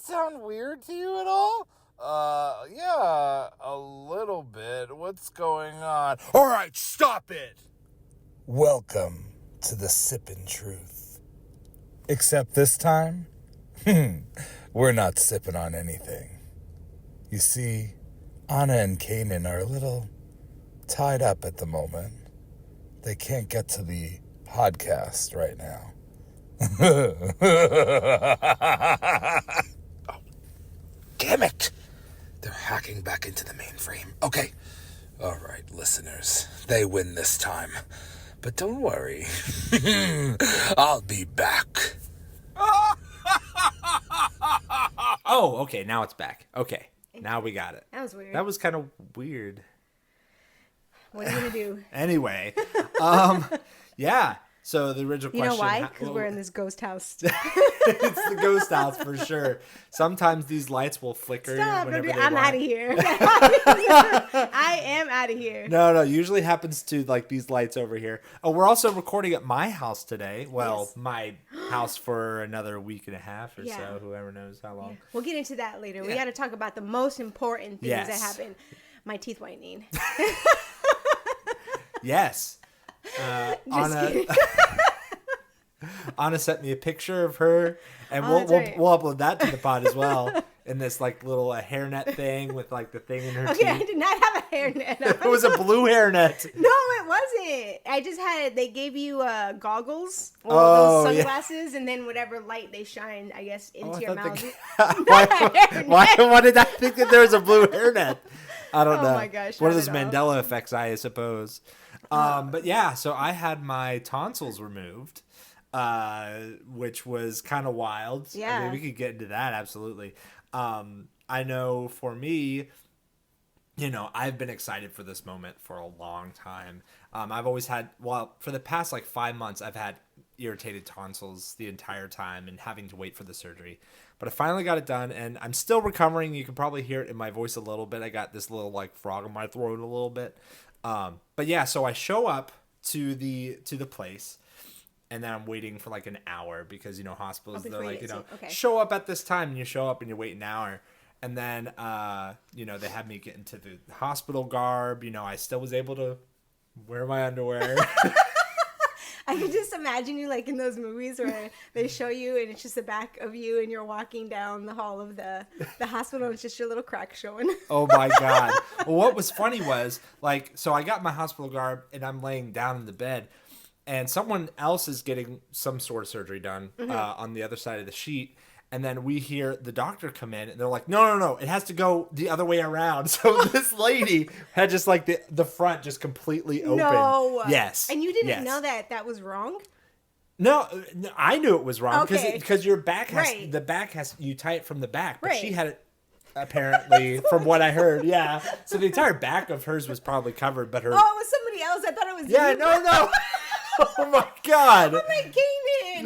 sound weird to you at all? Yeah, a little bit. What's going on? All right, stop it! Welcome to the Sippin Truth. Except this time, we're not sipping on anything. You see, Ana and Canaan are a little tied up at the moment. They can't get to the podcast right now. Oh, damn it! They're hacking back into the mainframe. Okay. All right, listeners. They win this time. But don't worry. I'll be back. Oh, okay. Now it's back. Okay. Now we got it. That was weird. That was kind of weird. What are you going to do? Anyway. Yeah. So the original question. You know why? Because we're in this ghost house. It's the ghost house for sure. Sometimes these lights will flicker. Stop. Whenever they I'm want. out of here. I am out of here. No. Usually happens to like these lights over here. Oh, we're also recording at my house today. Well, Yes. my house for another week and a half or Yeah. so. Whoever knows how long. We'll get into that later. We Yeah. got to talk about the most important things Yes. that happen. My teeth whitening. Yes. Just kidding. Anna sent me a picture of her, and that's right. we'll upload that to the pod as well. In this like little hairnet thing with like the thing in her Okay, I teeth. did not have a hairnet. It was a blue hairnet. No, it wasn't. I just had. They gave you goggles or Oh, those yeah. sunglasses, and then whatever light they shine, I guess, into I your thought mouth. why did I think that there was a blue hairnet? I don't know. Oh my gosh, One of not those at all. Mandela effects, I suppose. But yeah, so I had my tonsils removed, which was kind of wild. I Yeah. mean, we could get into that, absolutely. I know for me, you know, I've been excited for this moment for a long time. I've always had, well, for the past like 5 months, I've had irritated tonsils the entire time and having to wait for the surgery. But I finally got it done, and I'm still recovering. You can probably hear it in my voice a little bit. I got this little like frog in my throat a little bit. But yeah, so I show up to the place, and then I'm waiting for like an hour because, you know, hospitals, they're like, you know, okay. show up at this time, and you show up and you wait an hour. And then, you know, they had me get into the hospital garb. You know, I still was able to wear my underwear. I can just imagine you like in those movies where they show you and it's just the back of you and you're walking down the hall of the hospital and it's just your little crack showing. Oh my God. Well, what was funny was like, so I got my hospital garb and I'm laying down in the bed and someone else is getting some sort of surgery done on the other side of the sheet. And then we hear the doctor come in and they're like, no, it has to go the other way around. So this lady had just like the front just completely open. No. Yes. And you didn't Yes. know that was wrong? No, I knew it was wrong Okay. because your back has Right. the back has you tie it from the back, but Right. she had it apparently from what I heard. Yeah, so the entire back of hers was probably covered, but her Oh, it was somebody else. I thought it was yeah, you. no. Oh my God, I'm like, Canaan.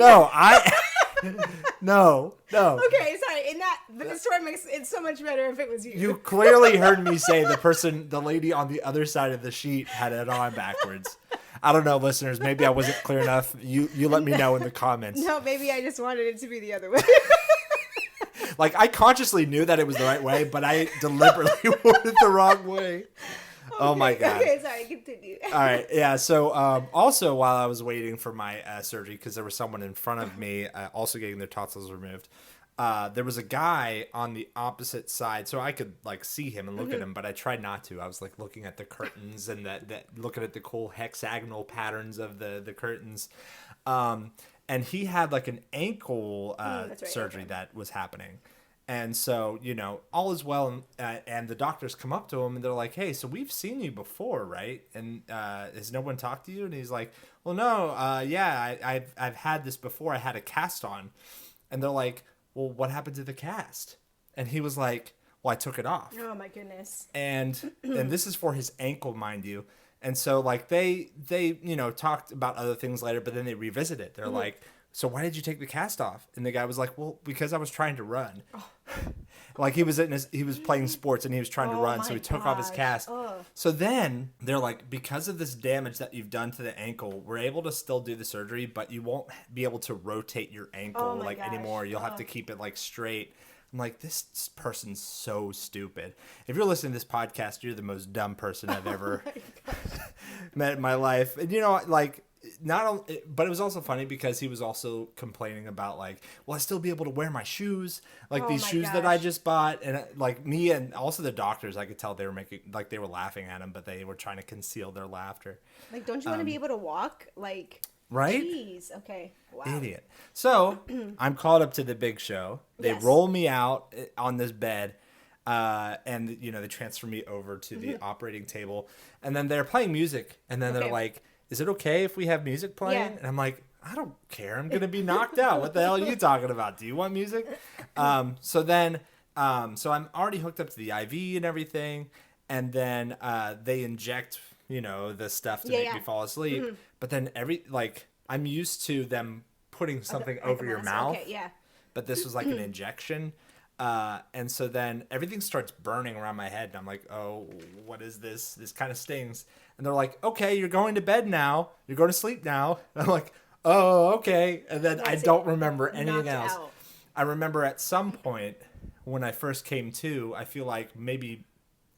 no, no. Okay, sorry. But the story makes it so much better if it was you. You clearly heard me say the lady on the other side of the sheet had it on backwards. I don't know, listeners. Maybe I wasn't clear enough. You let me know in the comments. No, maybe I just wanted it to be the other way. Like, I consciously knew that it was the right way, but I deliberately wore it the wrong way. Oh, my God. Okay, sorry, continue. All right, yeah, so also while I was waiting for my surgery, because there was someone in front of me also getting their tonsils removed, there was a guy on the opposite side, so I could, like, see him and look at him, but I tried not to. I was, like, looking at the curtains and looking at the cool hexagonal patterns of the curtains. And he had, like, an ankle That's right, surgery okay. that was happening. And so, you know, all is well, and the doctors come up to him, and they're like, hey, so we've seen you before, right? And has no one talked to you? And he's like, well, no, yeah, I've had this before. I had a cast on. And they're like, well, what happened to the cast? And he was like, well, I took it off. Oh, my goodness. And this is for his ankle, mind you. And so, like, they you know, talked about other things later, but then they revisit it. They're like, so why did you take the cast off? And the guy was like, well, because I was trying to run. Like, he was playing sports and he was trying to run, so he took off his cast. So then they're like, because of this damage that you've done to the ankle, we're able to still do the surgery, but you won't be able to rotate your ankle Oh my gosh. anymore. You'll have to keep it like straight. I'm like, this person's so stupid. If you're listening to this podcast, you're the most dumb person I've ever met in my life. And, like, not only, but it was also funny because he was also complaining about, like, will I still be able to wear my shoes? Like, these shoes that I just bought. And, like, me and also the doctors, I could tell they were laughing at him, but they were trying to conceal their laughter. Like, don't you want to be able to walk? Like, right? Jeez. Okay. Wow. Idiot. So I'm called up to the big show. They roll me out on this bed, and they transfer me over to the operating table, and then they're playing music, and then they're like, "Is it okay if we have music playing?" Yeah. And I'm like, "I don't care. I'm gonna be knocked out. What the hell are you talking about? Do you want music?" So I'm already hooked up to the IV and everything, and then they inject the stuff to make me fall asleep. But then I'm used to them putting something over your mouth. Okay, yeah. But this was like an injection. And so then everything starts burning around my head. And I'm like, oh, what is this? This kind of stings. And they're like, okay, you're going to bed now. You're going to sleep now. And I'm like, oh, okay. And then I don't remember anything else. I remember at some point when I first came to, I feel like maybe,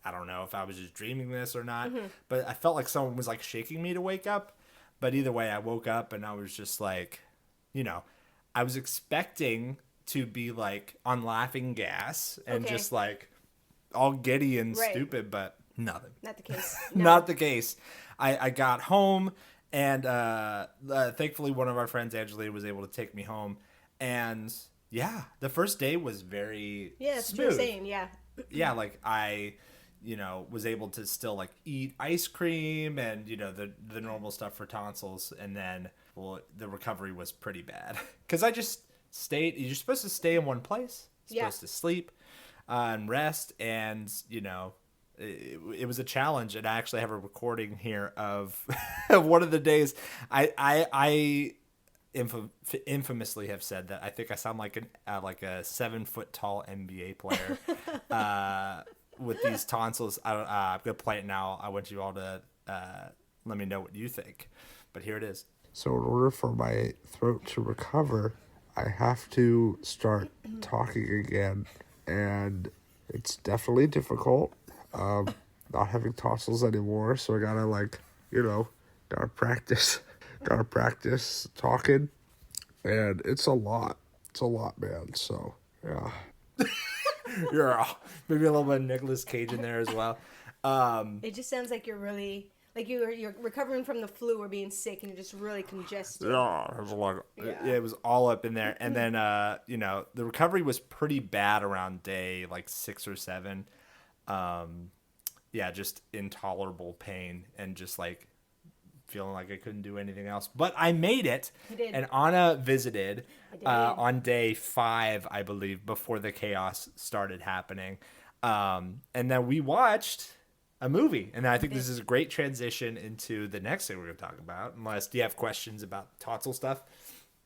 I don't know if I was just dreaming this or not, but I felt like someone was like shaking me to wake up. But either way, I woke up and I was just like, I was expecting to be like on laughing gas and just like all giddy and stupid, but nothing. Not the case. Not the case. I got home and thankfully one of our friends, Angelina, was able to take me home. And yeah, the first day was very smooth. Insane, yeah. Yeah, like I was able to still like eat ice cream and the normal stuff for tonsils, and then the recovery was pretty bad because I just stayed. You're supposed to stay in one place, supposed to sleep and rest, and it was a challenge. And I actually have a recording here of one of the days. I infamously have said that I think I sound like a 7-foot tall NBA player. With these tonsils. I'm gonna play it now. I want you all to let me know what you think, but here it is. So in order for my throat to recover, I have to start talking again, and it's definitely difficult. Not having tonsils anymore, so I gotta practice talking, and it's a lot, man. So yeah. Yeah, maybe a little bit of Nicolas Cage in there as well. It just sounds like you're really like you're recovering from the flu or being sick, and you're just really congested. Yeah, it was a lot. It was all up in there, and then the recovery was pretty bad around day like 6 or 7. Just intolerable pain and just like feeling like I couldn't do anything else. But I made it. You did. And Ana visited on day 5, I believe, before the chaos started happening. And then we watched a movie. And I think this is a great transition into the next thing we're going to talk about. Unless, do you have questions about tonsil stuff?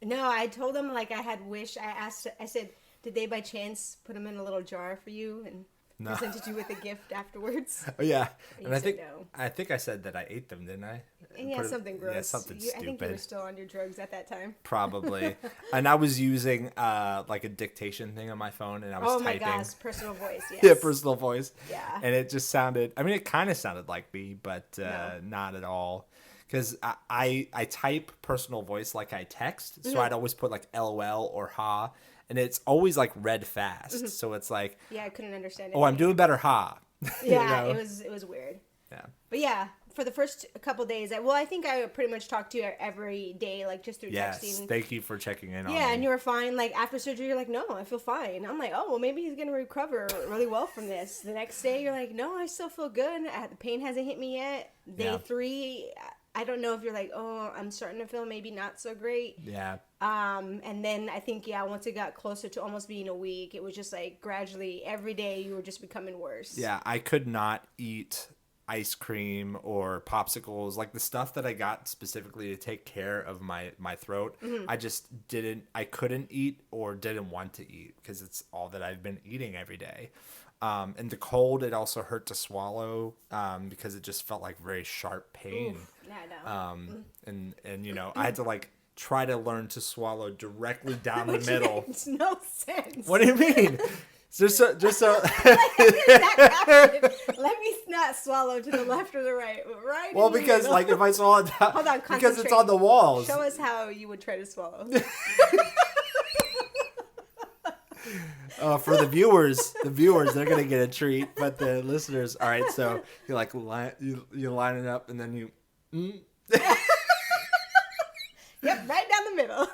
No, I told them like I had wish. I said, did they by chance put them in a little jar for you and presented you with a gift afterwards? Oh, yeah. And I think no. I think I said that I ate them, didn't I? Yeah, something gross. Yeah, something stupid. I think you were still on your drugs at that time. Probably. And I was using like a dictation thing on my phone, and I was typing. Oh my gosh, personal voice, yes. Yeah, personal voice. Yeah. And it just sounded, I mean, it kind of sounded like me, but not at all. Because I type personal voice like I text, so I'd always put like LOL or ha, and it's always like read fast. So it's like, yeah, I couldn't understand it. Oh, I'm doing better, ha. Yeah, it was weird. Yeah. But yeah, for the first couple days, I think I pretty much talked to you every day, like just through texting. Yes, thank you for checking in on me. Yeah, and you were fine. Like after surgery, you're like, no, I feel fine. I'm like, oh, well, maybe he's gonna recover really well from this. The next day, you're like, no, I still feel good. The pain hasn't hit me yet. Day 3, I don't know if you're like, oh, I'm starting to feel maybe not so great. Yeah. And then I think, once it got closer to almost being a week, it was just like gradually every day you were just becoming worse. Yeah, I could not eat ice cream or popsicles, like the stuff that I got specifically to take care of my throat. I just I couldn't eat or didn't want to eat because it's all that I've been eating every day. And the cold, it also hurt to swallow because it just felt like very sharp pain. Oof. Yeah, I know. And I had to like try to learn to swallow directly down the middle. Makes no sense. What do you mean? Just so Let me not swallow to the left or the right. Right. well, in the because middle. like if I swallow it down, Hold on, because it's on the concentrate. walls. Show us how you would try to swallow. For the viewers, they're gonna get a treat, but the listeners, all right. So you like you line it up, and then you. Yep, right down the middle.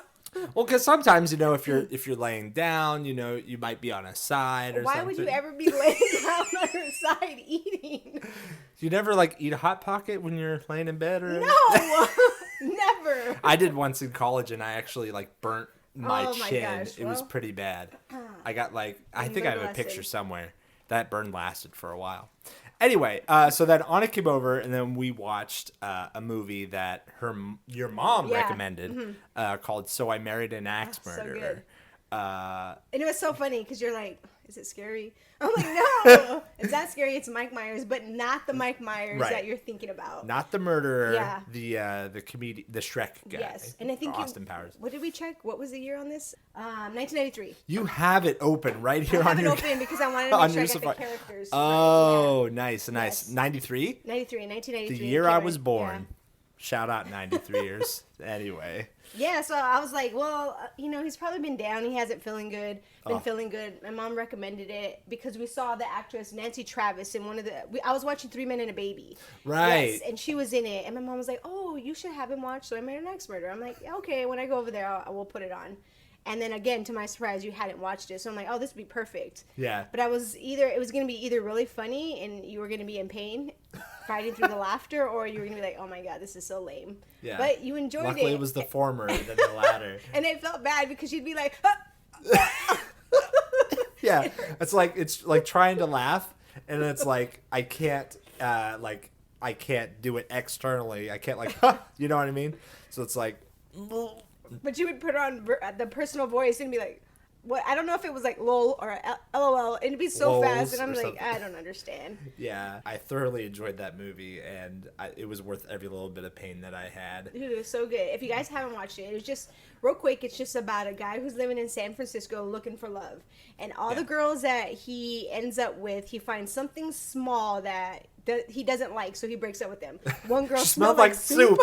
Well, because sometimes if you're laying down, you might be on a side or Why something. would you ever be laying down on your side eating? You never like eat a Hot Pocket when you're laying in bed or? No, never. I did once in college, and I actually like burnt my chin. Gosh, it was pretty bad. I got like I think I have a picture somewhere. That burn lasted for a while. Anyway, so then Anna came over, and then we watched a movie that your mom recommended called "So I Married an Axe Murderer." And it was so funny because you're like, "Is it scary?" I'm like, "No, it's not scary. It's Mike Myers, but not the Mike Myers that you're thinking about. Not the murderer. Yeah. The comedian, the Shrek guy. Yes, and I think Austin Powers. What did we check? What was the year on this? 1993. You have it open right here I on have your. it open because I wanted to make sure I got the characters. Oh, right. nice. Yes. 93? 1983. The year I was born. Shout out 93ers. Anyway. Yeah, so I was like, well, he's probably been down. He hasn't feeling good. Feeling good. My mom recommended it because we saw the actress Nancy Travis in one of I was watching 3 Men and a Baby. Right. Yes, and she was in it. And my mom was like, oh, you should have him watch So I Married an Axe Murderer. I'm like, okay, when I go over there, I will put it on. And then again, to my surprise, you hadn't watched it. So I'm like, oh, this would be perfect. Yeah. But it was going to be either really funny and you were going to be in pain, fighting through the laughter, or you were going to be like, oh my God, this is so lame. Yeah. But you enjoyed it. Luckily, it was the former than the latter. And it felt bad because you'd be like, Yeah. It's like trying to laugh, and it's like, I can't do it externally. I can't you know what I mean? So it's like. But you would put on the personal voice and be like, what? I don't know if it was like lol or LOL. And it'd be so fast. And I'm like, something. I don't understand. Yeah. I thoroughly enjoyed that movie. And it was worth every little bit of pain that I had. Dude, it was so good. If you guys haven't watched it, it was just, real quick, it's just about a guy who's living in San Francisco looking for love. And all the girls that he ends up with, he finds something small that he doesn't like, so he breaks up with them. One girl smelled like soup.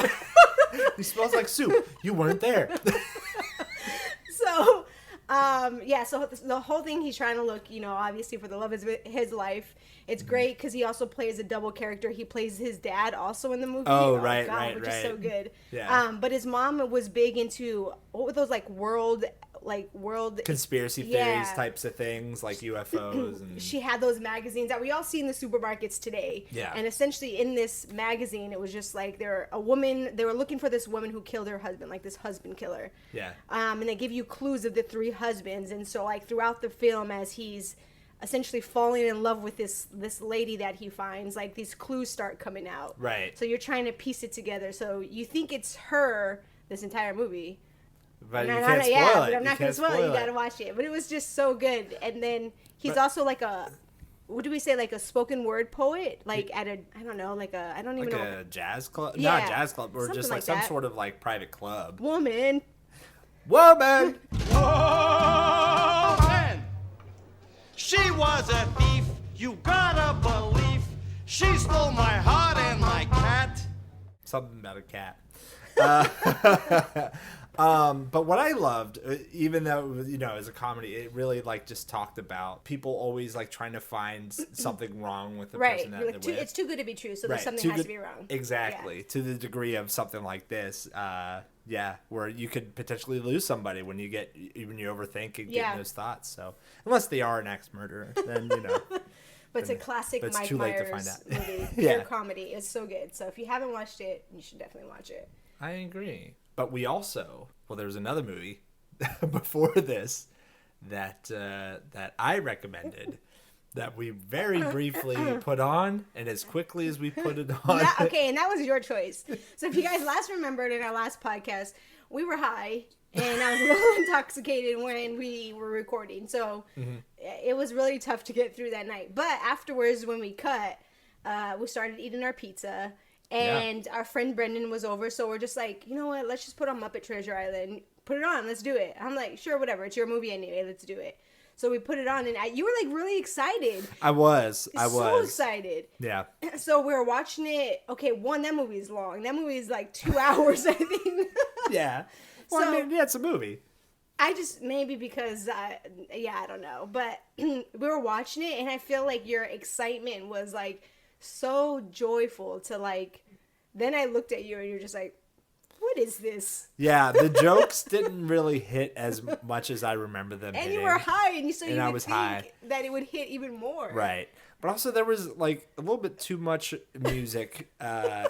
He smells like soup. You weren't there. So, so the whole thing, he's trying to look, obviously for the love of his life. It's great because he also plays a double character. He plays his dad also in the movie. Right. Which is so good. Yeah. But his mom was big into, what were those, world conspiracy theories types of things, like UFOs, and she had those magazines that we all see in the supermarkets today. Yeah. And essentially in this magazine, it was just like they were looking for this woman who killed her husband, like this husband killer. Yeah. And they give you clues of the 3 husbands, and so throughout the film, as he's essentially falling in love with this lady that he finds, these clues start coming out. Right. So you're trying to piece it together. So you think it's her this entire movie. But you can't spoil it. But I'm not going to spoil it. You got to watch it. But it was just so good. And then he's also what do we say, a spoken word poet? At a, I don't know, I don't even know. Like a jazz club? Yeah, not a jazz club, or just some sort of private club. Woman. She was a thief, you gotta believe. She stole my heart and my cat. Something about a cat. But what I loved, even though as a comedy, it really just talked about people always trying to find something wrong with the person that they're with. It's too good to be true, so there's something has to be wrong. Exactly. Yeah. To the degree of something like this, where you could potentially lose somebody when you overthink and get those thoughts. So unless they are an axe murderer, then But it's a classic Mike Myers movie. Pure comedy. It's so good. So if you haven't watched it, you should definitely watch it. I agree. But we also, there was another movie before this that I recommended that we very briefly put on, and as quickly as we put it on. And that was your choice. So if you guys last remembered in our last podcast, we were high, and I was a little intoxicated when we were recording. So it was really tough to get through that night. But afterwards, when we cut, we started eating our pizza. And our friend Brendan was over, so we're just like, you know what, let's just put on Muppet Treasure Island. Put it on, let's do it. I'm like, sure, whatever, it's your movie anyway, let's do it. So we put it on, and you were like really excited. I was. So excited. Yeah. So we were watching it. Okay, that movie is long. That movie is like 2 hours, I think. Yeah. Well, I mean, yeah, it's a movie. I just, maybe because, I don't know. But we were watching it, and I feel like your excitement was like so joyful to like, then I looked at you, and you're just like, what is this? Yeah, the jokes didn't really hit as much as I remember them And hitting. you were high, and so you I would was think high. that it would hit even more. Right. But also there was like a little bit too much music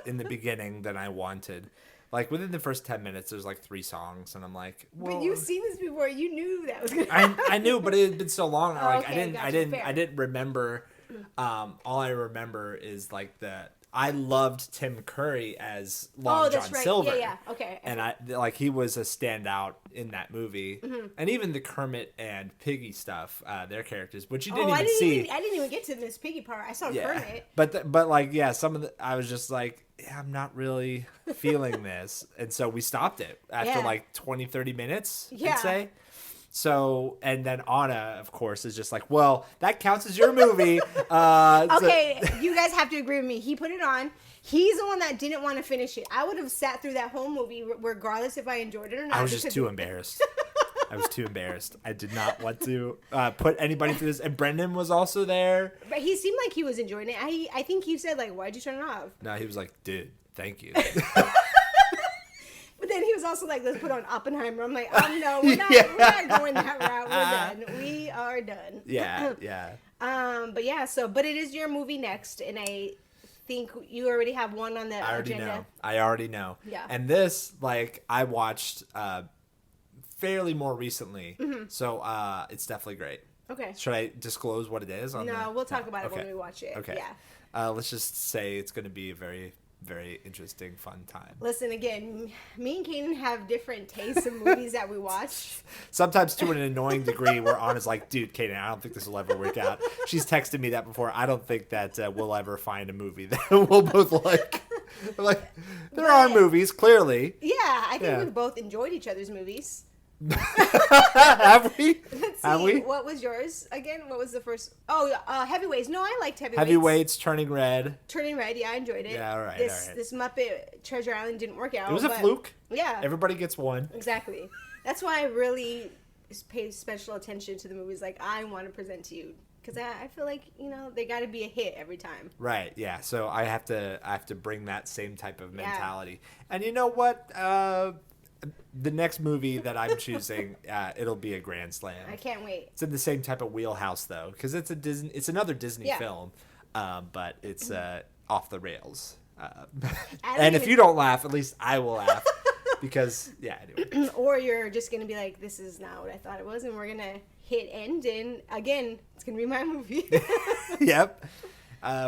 in the beginning than I wanted. Like within the first 10 minutes, there's like 3 songs, and I'm like, well, But you've seen this before. You knew that was gonna happen. I knew, but it had been so long. Oh, Like okay, I gotcha, didn't remember. All I remember is like I loved Tim Curry as Long John Silver. Yeah. Okay. And he was a standout in that movie, and even the Kermit and Piggy stuff, their characters, which you didn't even see. I didn't even get to Miss Piggy part. I saw Kermit. But like some of the, I was just like, yeah, I'm not really feeling this, and so we stopped it after like 20-30 minutes. I'd say. So, and then Ana, of course, is just like, well, that counts as your movie. Okay, you guys have to agree with me. He put it on. He's the one that didn't want to finish it. I would have sat through that whole movie regardless if I enjoyed it or not. I was just too embarrassed. I was too embarrassed. I did not want to put anybody through this. And Brendan was also there. But he seemed like he was enjoying it. I think he said, like, why'd you turn it off? No, he was like, dude, thank you. But then he was also like, let's put on Oppenheimer. I'm like, oh, no, we're not going that route. We're done. We are done. Yeah. But it is your movie next, and I think you already have one on the agenda. I already know. Yeah. And this, like, I watched fairly more recently, so it's definitely great. Okay. Should I disclose what it is? We'll talk about it when we watch it. Okay. Yeah. Let's just say it's going to be a very, very interesting, fun time. Listen, again, me and Canaan have different tastes in movies that we watch. Sometimes to an annoying degree where Anna's like, dude, Canaan, I don't think this will ever work out. She's texted me that before. I don't think that we'll ever find a movie that we'll both like. Like, there are movies, clearly. Yeah, I think we've both enjoyed each other's movies. Have we? Let's see. Have we? What was yours again? What was the first? Oh, Heavyweights. No, I liked Heavyweights. Heavyweights, Turning Red. Turning Red. Yeah, I enjoyed it. Yeah, all right. This Muppet Treasure Island didn't work out. It was a fluke. Yeah. Everybody gets one. Exactly. That's why I really pay special attention to the movies like I want to present to you. Because I feel like, they got to be a hit every time. Right, yeah. So I have to bring that same type of mentality. And you know what? The next movie that I'm choosing, it'll be a grand slam. I can't wait. It's in the same type of wheelhouse though, because it's another Disney film, but it's off the rails. And if you don't laugh, at least I will laugh, because anyway. Or you're just gonna be like, this is not what I thought it was, and we're gonna hit end, and again, it's gonna be my movie. Yep.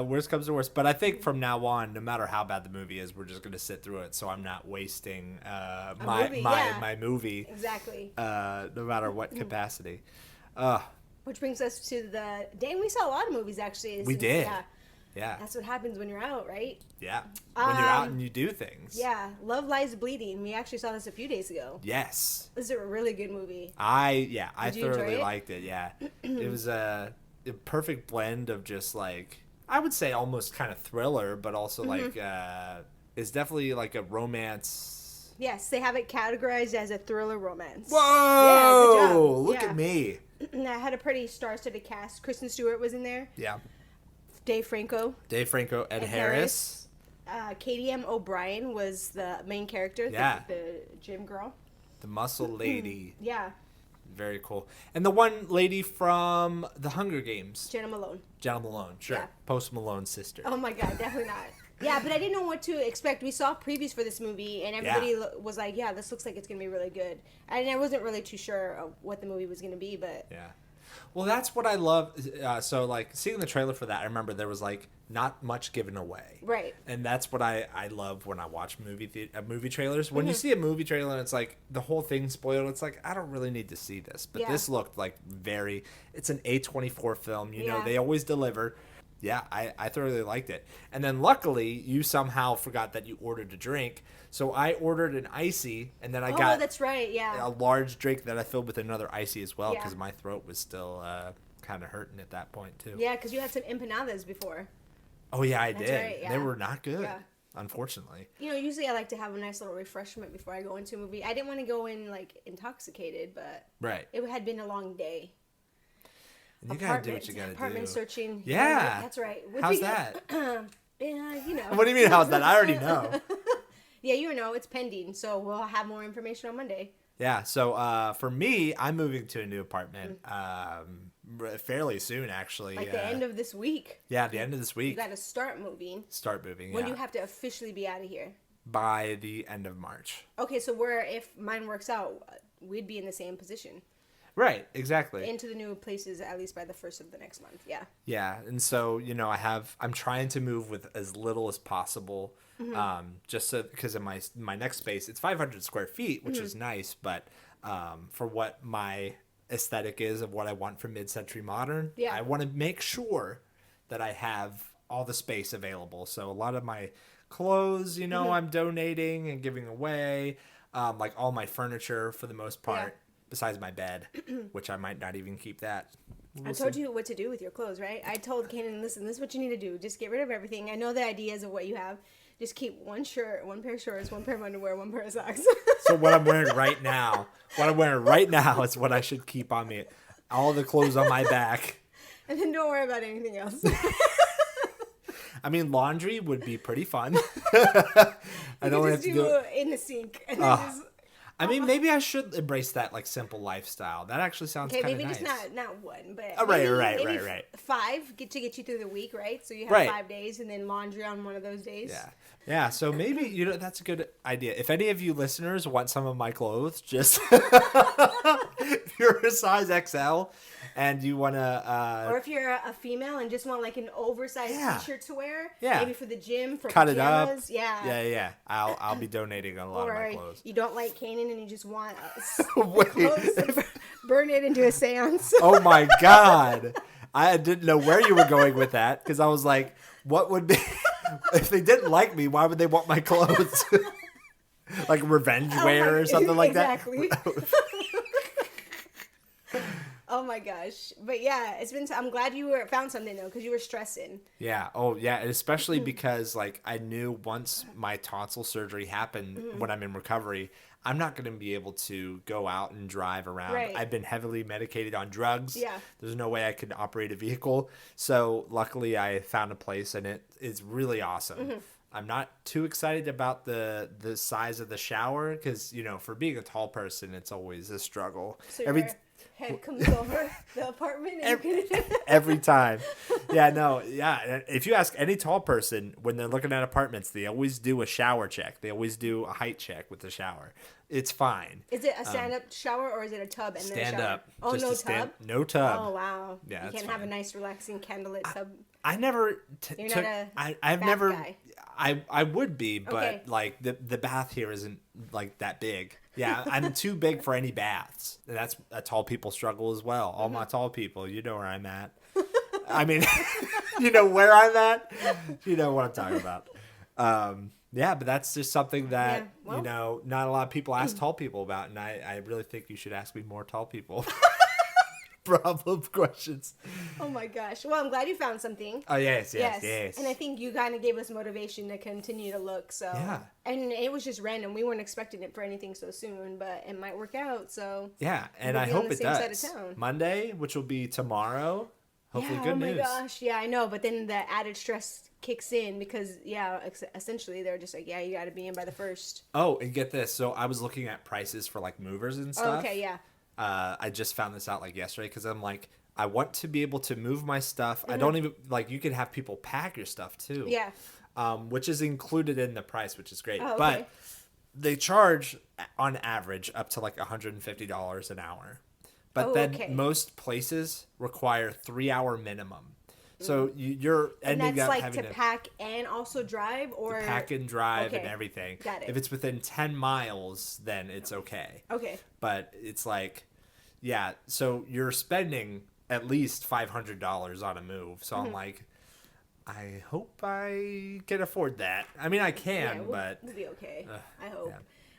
Worst comes to worst, but I think from now on, no matter how bad the movie is, we're just gonna sit through it, so I'm not wasting my movie. Exactly. No matter what capacity. Which brings us to we saw a lot of movies actually. We did. Yeah. That's what happens when you're out, right? Yeah. When you're out and you do things. Yeah. Love Lies Bleeding. We actually saw this a few days ago. Yes. This is a really good movie. I thoroughly enjoy it? liked it. Yeah. It was a perfect blend of just like, I would say almost kind of thriller, but also like it's definitely like a romance. Yes, they have it categorized as a thriller romance. Whoa! Yeah, good job. Look at me. I had a pretty star-studded cast. Kristen Stewart was in there. Yeah. Dave Franco, Ed Harris. Katie M. O'Brien was the main character. Yeah. The gym girl. The muscle lady. Yeah. Very cool. And the one lady from The Hunger Games. Jenna Malone. Sure. Yeah. Post Malone's sister. Oh my God, definitely not. Yeah, but I didn't know what to expect. We saw previews for this movie, and everybody was like, yeah, this looks like it's going to be really good. And I wasn't really too sure of what the movie was going to be, but... Yeah. Well, that's what I love. So, like, seeing the trailer for that, I remember there was, like, not much given away. Right. And that's what I love when I watch movie trailers. When you see a movie trailer and it's, like, the whole thing spoiled, it's like, I don't really need to see this. But this looked like it's an A24 film. You know, they always deliver. Yeah, I thoroughly liked it. And then luckily, you somehow forgot that you ordered a drink. So I ordered an icy, and then I got that's right, yeah. a large drink that I filled with another icy as well, Yeah. because my throat was still kind of hurting at that point, too. Yeah, because you had some empanadas before. Oh, yeah, I That's did. right, yeah. They were not good, Yeah. unfortunately. You know, usually I like to have a nice little refreshment before I go into a movie. I didn't want to go in, like, intoxicated, but Right. it had been a long day. And you got to do what you got to do. Apartment searching. Yeah. That's right. How's that? Yeah, you know. What do you mean, how's that? I already know. Yeah, you know, it's pending, so we'll have more information on Monday. Yeah, so for me, I'm moving to a new apartment fairly soon, actually. Like the end of this week. Yeah, the end of this You week. got to start moving. Start moving, When yeah. do you have to officially be out of here? By the end of March. Okay, so if mine works out, we'd be in the same position. Right, exactly. Into the new places at least by the first of the next month. Yeah. Yeah, and so, you know, I'm trying to move with as little as possible. Just so, because in my next space, it's 500 square feet, which is nice, but for what my aesthetic is of what I want from mid-century modern, Yeah. I want to make sure that I have all the space available. So a lot of my clothes, you know, I'm donating and giving away, like all my furniture for the most part, besides my bed, which I might not even keep that. I told you what to do with your clothes, right? I told Canaan, listen, this is what you need to do. Just get rid of everything. I know the ideas of what you have. Just keep one shirt, one pair of shorts, one pair of underwear, one pair of socks. So what I'm wearing right now is what I should keep on me. All the clothes on my back. And then don't worry about anything else. I mean, laundry would be pretty fun. I You don't have just to do do it. it in the sink. And then just, I mean, maybe I should embrace that like simple lifestyle. That actually sounds okay, kind of maybe nice. just not one, but Right, maybe right. 5 to get you through the week, right? So you have Right. 5 days and then laundry on one of those days. Yeah. So maybe that's a good idea. If any of you listeners want some of my clothes, just if you're a size XL and you want to, Or if you're a female and just want like an oversized Yeah. t-shirt to wear, Yeah. maybe for the gym, for cut it up. pajamas, yeah. I'll be donating a lot of my Or clothes. you don't like Canaan and you just want Wait. clothes to burn it into a seance. Oh my God. I didn't know where you were going with that because I was like, what would be if they didn't like me? Why would they want my clothes? Like revenge wear or something like exactly. that. Oh my gosh. But yeah, I'm glad you found something though, because you were stressing. Yeah. Oh yeah. And especially because like I knew once my tonsil surgery happened when I'm in recovery, I'm not going to be able to go out and drive around. Right. I've been heavily medicated on drugs. Yeah. There's no way I could operate a vehicle. So luckily I found a place and it is really awesome. I'm not too excited about the size of the shower because, you know, for being a tall person, it's always a struggle. So your head comes over the apartment and Every time. Yeah, no, yeah. If you ask any tall person when they're looking at apartments, they always do a shower check. They always do a height check with the shower. It's fine. Is it a stand-up shower or is it a tub and then a Stand shower? up. Oh, Just no a tub? No tub. Oh, wow. Yeah, You that's can't have a fine. nice, relaxing, candlelit tub. I never You're took. not a I've bath never. guy. I would be, but Okay. like the bath here isn't like that big. Yeah, I'm too big for any baths. That's a tall people struggle as well. All my tall people, you know where I'm at. I mean, you know where I'm at. You know what I'm talking about. Yeah, but that's just something that Yeah, well. you know not a lot of people ask tall people about, and I really think you should ask me more tall people problem questions. Oh my gosh. Well, I'm glad you found something. Oh yes. And I think you kind of gave us motivation to continue to look. So Yeah. And it was just random. We weren't expecting it for anything so soon, but it might work out. So Yeah, and We'll I be on hope the it same side of does. town. Monday, which will be tomorrow. Hopefully, good oh my news. gosh. Yeah, I know. But then the added stress kicks in because essentially they're just like, you got to be in by the 1st. Oh, and get this. So I was looking at prices for like movers and stuff. Oh, okay. Yeah. I just found this out like yesterday because I'm like, I want to be able to move my stuff. I Mm-hmm. don't even like you can have people pack your stuff too. Yeah. Which is included in the price, which is great. Oh, okay. But they charge on average up to like $150 an hour. But Oh, then okay. most places require 3-hour minimum. So you're And ending that's up like having to pack and also drive, or pack and drive and Okay. everything. Got it. If it's within 10 miles, then it's okay. Okay. But it's like, yeah, so you're spending at least $500 on a move. So Mm-hmm. I'm like, I hope I can afford that. I mean, I can, Yeah, but we'll be okay. I hope. yeah.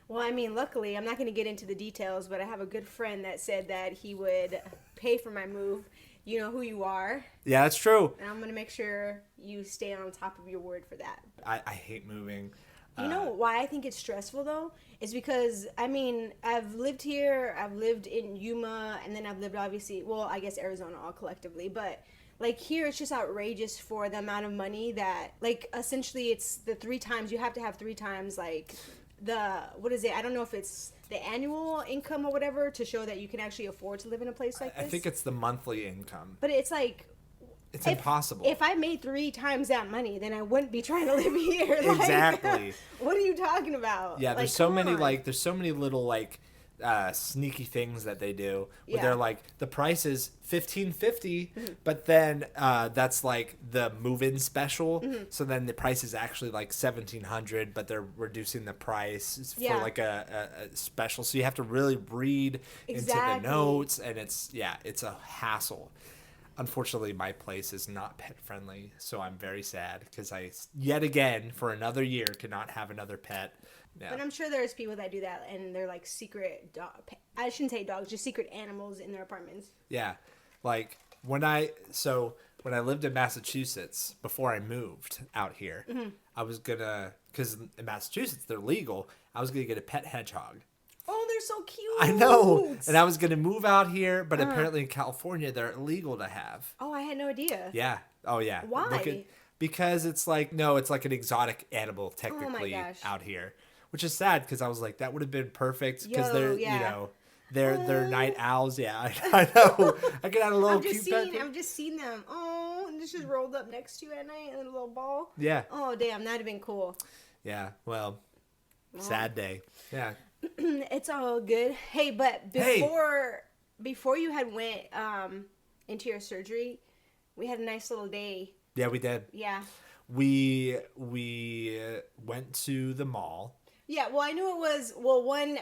Well, I mean, luckily, I'm not going to get into the details, but I have a good friend that said that he would pay for my move. You know who you are, Yeah, that's true. and I'm going to make sure you stay on top of your word for that. I hate moving. You know why I think it's stressful, though? Is because, I mean, I've lived here, I've lived in Yuma, and then I've lived, obviously, well, I guess Arizona all collectively, but, like, here it's just outrageous for the amount of money that, like, essentially it's the 3 times, you have to have 3 times, like, what is it? I don't know if it's the annual income or whatever to show that you can actually afford to live in a place like this. I think it's the monthly income. But it's like... It's impossible. If I made 3 times that money, then I wouldn't be trying to live here. Like, exactly. What are you talking about? Yeah, like, there's so many, on. like, there's so many little, like, sneaky things that they do where Yeah. they're like, the price is $15.50, but then that's like the move-in special. So then the price is actually like $1,700, but they're reducing the price for Yeah. like a special. So you have to really read into the Exactly. notes, and it's a hassle. Unfortunately, my place is not pet friendly, so I'm very sad because I yet again for another year cannot have another pet. Yeah. But I'm sure there's people that do that, and they're like secret I shouldn't say dogs, just secret animals in their apartments. Yeah, like when I lived in Massachusetts before I moved out here, I was gonna, because in Massachusetts they're legal. I was gonna get a pet hedgehog. Oh, they're so cute. I know, and I was gonna move out here, but apparently in California they're illegal to have. Oh, I had no idea. Yeah. Oh yeah. Why? Because it's like it's like an exotic animal technically gosh. out here, which is sad because I was like that would have been perfect because they're yeah. they're night owls. Yeah, I know. I could have a little I've just cute pet. I've just seen them. Oh, and it's just rolled up next to you at night in a little ball. Yeah. Oh, damn, that'd have been cool. Yeah. Well, sad day. Yeah. It's all good. Hey, but before you had went into your surgery, we had a nice little day. Yeah, we did. Yeah. We went to the mall. Yeah, well, I knew it was, one,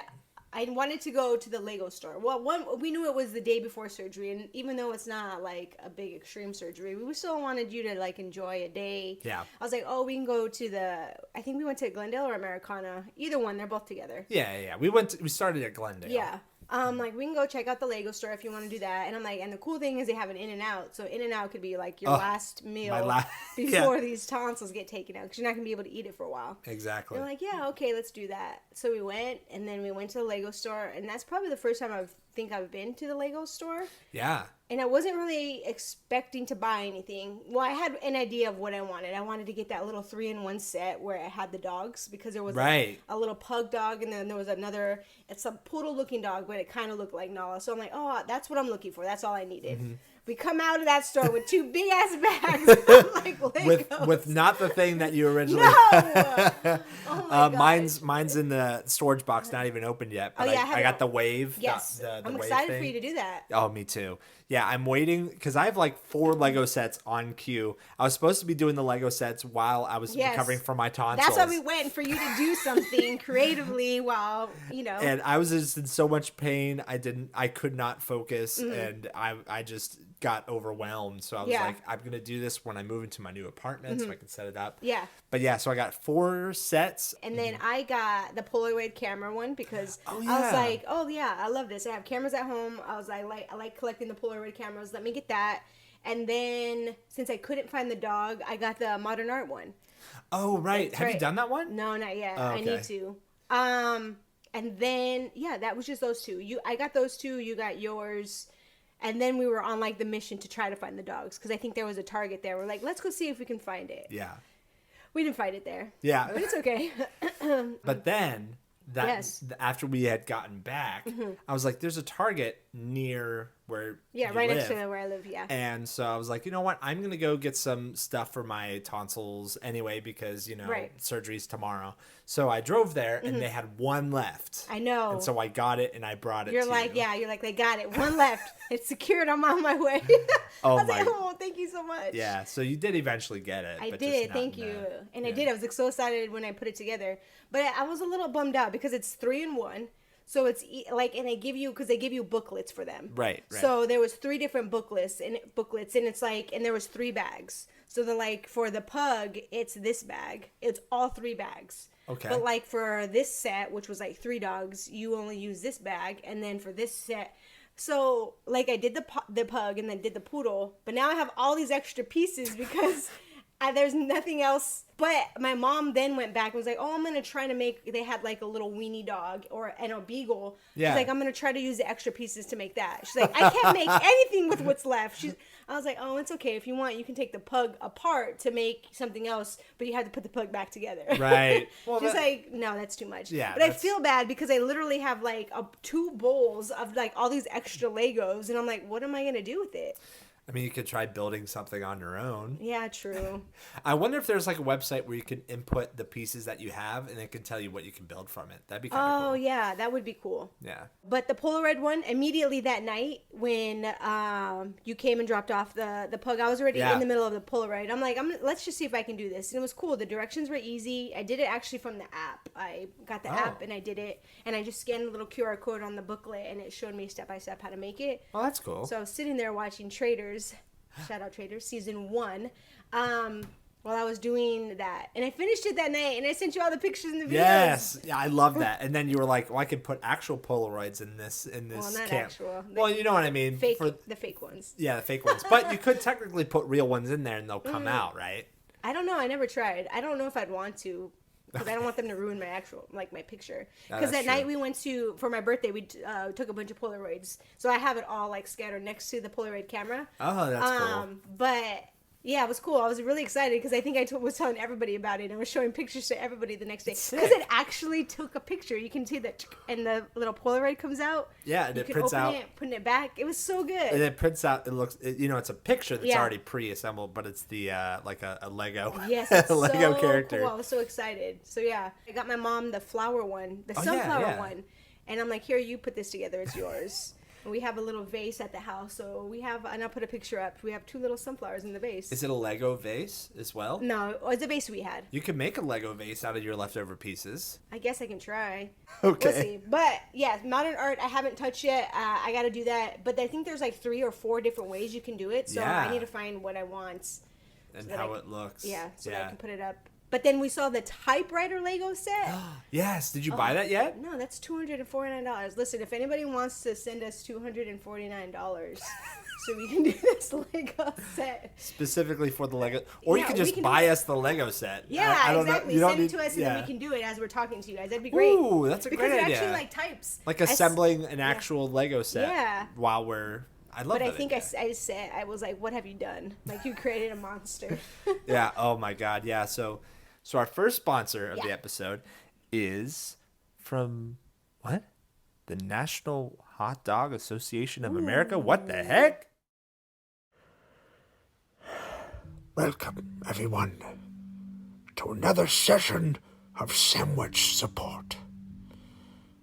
I wanted to go to the Lego store. Well, we knew it was the day before surgery, and even though it's not, like, a big extreme surgery, we still wanted you to, like, enjoy a day. Yeah. I was like, oh, we can go to I think we went to Glendale or Americana. Either one, they're both together. Yeah. We started at Glendale. Yeah. Like, we can go check out the Lego store if you want to do that. And I'm like, and the cool thing is they have an In-N-Out. So In-N-Out could be, like, your last meal before these tonsils get taken out. Because you're not going to be able to eat it for a while. Exactly. And I'm like, yeah, okay, let's do that. So we went, and then we went to the Lego store. And that's probably the first time I've been to the Lego store. Yeah. And I wasn't really expecting to buy anything. Well, I had an idea of what I wanted. I wanted to get that little 3-in-1 set where it had the dogs, because there was a little pug dog, and then there was another, it's a poodle looking dog, but it kind of looked like Nala. So I'm like, oh, that's what I'm looking for. That's all I needed. Mm-hmm. We come out of that store with 2 big ass bags. I'm like, Legos. with not the thing that you originally. No. Oh my gosh. Mine's in the storage box, not even opened yet. But I got the wave. Yes, the I'm wave excited thing. for you to do that. Oh, me too. Yeah, I'm waiting because I have like 4 Lego sets on queue. I was supposed to be doing the Lego sets while I was recovering from my tonsils. That's why we went, for you to do something creatively while, And I was just in so much pain. I could not focus, and I just got overwhelmed. So I was like, I'm gonna do this when I move into my new apartment so I can set it up. Yeah. But yeah, so I got 4 sets. And then I got the Polaroid camera one because I was like, oh yeah, I love this. I have cameras at home. I was like, I like collecting the Polaroid cameras. Let me get that. And then since I couldn't find the dog, I got the modern art one. Oh right. That's have right. you done that one? No, not yet. Oh, okay. I need to. And then that was just those 2. I got those 2. You got yours. And then we were on like the mission to try to find the dogs because I think there was a target there. We're like, let's go see if we can find it. Yeah. We didn't find it there. Yeah. But it's okay. But then after we had gotten back, I was like, there's a Target near where right next to where I live, And so I was like, you know what? I'm going to go get some stuff for my tonsils anyway because, surgery's tomorrow. So I drove there and they had 1 left. I know. And so I got it and I brought it You're to like, you. you're like, they got it. 1 left. It's secured. I'm on my way. I was like, oh, thank you so much. Yeah, so you did eventually get it. I but did, thank you. And I did. I was so excited when I put it together. But I was a little bummed out because it's 3-in-1. So it's like, and they give you booklets for them. Right. So there was 3 different booklets, and it's like, and there was 3 bags. So they're like, for the pug, it's this bag. It's all 3 bags. Okay. But like for this set, which was like 3 dogs, you only use this bag, and then for this set, so like I did the pug and then did the poodle, but now I have all these extra pieces because there's nothing else. But my mom then went back and was like, oh, I'm going to try to make, they had like a little weenie dog and a beagle. Yeah. She's like, I'm going to try to use the extra pieces to make that. She's like, I can't make anything with what's left. I was like, oh, it's okay. If you want, you can take the pug apart to make something else, but you have to put the pug back together. Right. Well, she's like, no, that's too much. Yeah. But I feel bad because I literally have like 2 bowls of like all these extra Legos, and I'm like, what am I going to do with it? I mean, you could try building something on your own. Yeah, true. I wonder if there's like a website where you can input the pieces that you have and it can tell you what you can build from it. That'd be kind of cool. Oh, yeah, that would be cool. Yeah. But the Polaroid one, immediately that night when you came and dropped off the pug, I was already in the middle of the Polaroid. I'm like, let's just see if I can do this. And it was cool. The directions were easy. I did it actually from the app. I got the app and I did it. And I just scanned a little QR code on the booklet and it showed me step by step how to make it. Oh, that's cool. So I was sitting there watching Traitors, shout out Traitors, season 1, while I was doing that. And I finished it that night, and I sent you all the pictures and the videos. Yes. Yeah, I love that. And then you were like, well, I could put actual Polaroids in this Well, not camp. actual. Well, you know what I mean. The fake ones. Yeah, the fake ones. But you could technically put real ones in there, and they'll come out, right? I don't know. I never tried. I don't know if I'd want to. Because I don't want them to ruin my picture. Because that night we went for my birthday, we took a bunch of Polaroids. So I have it all like scattered next to the Polaroid camera. Oh, that's cool. But yeah, it was cool. I was really excited because I think I was telling everybody about it. And I was showing pictures to everybody the next day. Because it actually took a picture. You can see that, and the little Polaroid comes out. Yeah, and it prints out. Putting it back. It was so good. And it prints out. It looks. It's a picture that's already pre-assembled, but it's the like a Lego. Yes, it's a Lego so character. Cool. I was so excited. So yeah, I got my mom the flower one, the sunflower one, and I'm like, here, you put this together. It's yours. And we have a little vase at the house, so and I'll put a picture up. We have 2 little sunflowers in the vase. Is it a Lego vase as well? No, it's a vase we had. You can make a Lego vase out of your leftover pieces. I guess I can try. Okay. We'll see. But yeah, modern art I haven't touched yet. I got to do that. But I think there's like 3 or 4 different ways you can do it. So I need to find what I want. And how it looks. Yeah, so that I can put it up. But then we saw the typewriter Lego set. Yes. Did you buy that yet? No, that's $249. Listen, if anybody wants to send us $249 so we can do this Lego set. Specifically for the Lego. Or you can just buy us the Lego set. Yeah, I don't exactly. Know. Send it to us and then we can do it as we're talking to you guys. That'd be great. Ooh, that's a great idea. Because they're actually like types. Like assembling an actual Lego set while we're... I love that. But I think I was like, what have you done? Like, you created a monster. Yeah. Oh, my God. Yeah. So our first sponsor of the episode is from, what? The National Hot Dog Association of America? What the heck? Welcome, everyone, to another session of sandwich support.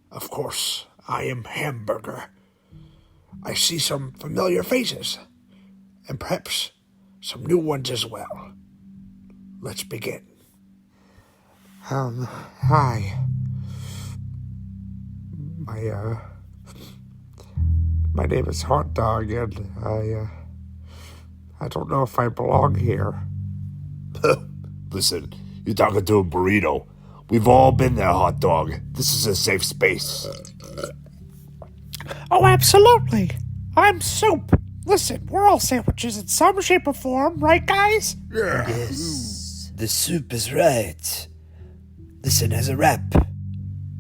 Of course, I am Hamburger. I see some familiar faces, and perhaps some new ones as well. Let's begin. Hi. My name is Hot Dog, and I don't know if I belong here. Listen, you're talking to a burrito. We've all been there, Hot Dog. This is a safe space. Oh, absolutely. I'm Soup. Listen, we're all sandwiches in some shape or form, right, guys? Yes, the Soup is right. Listen, as a rap,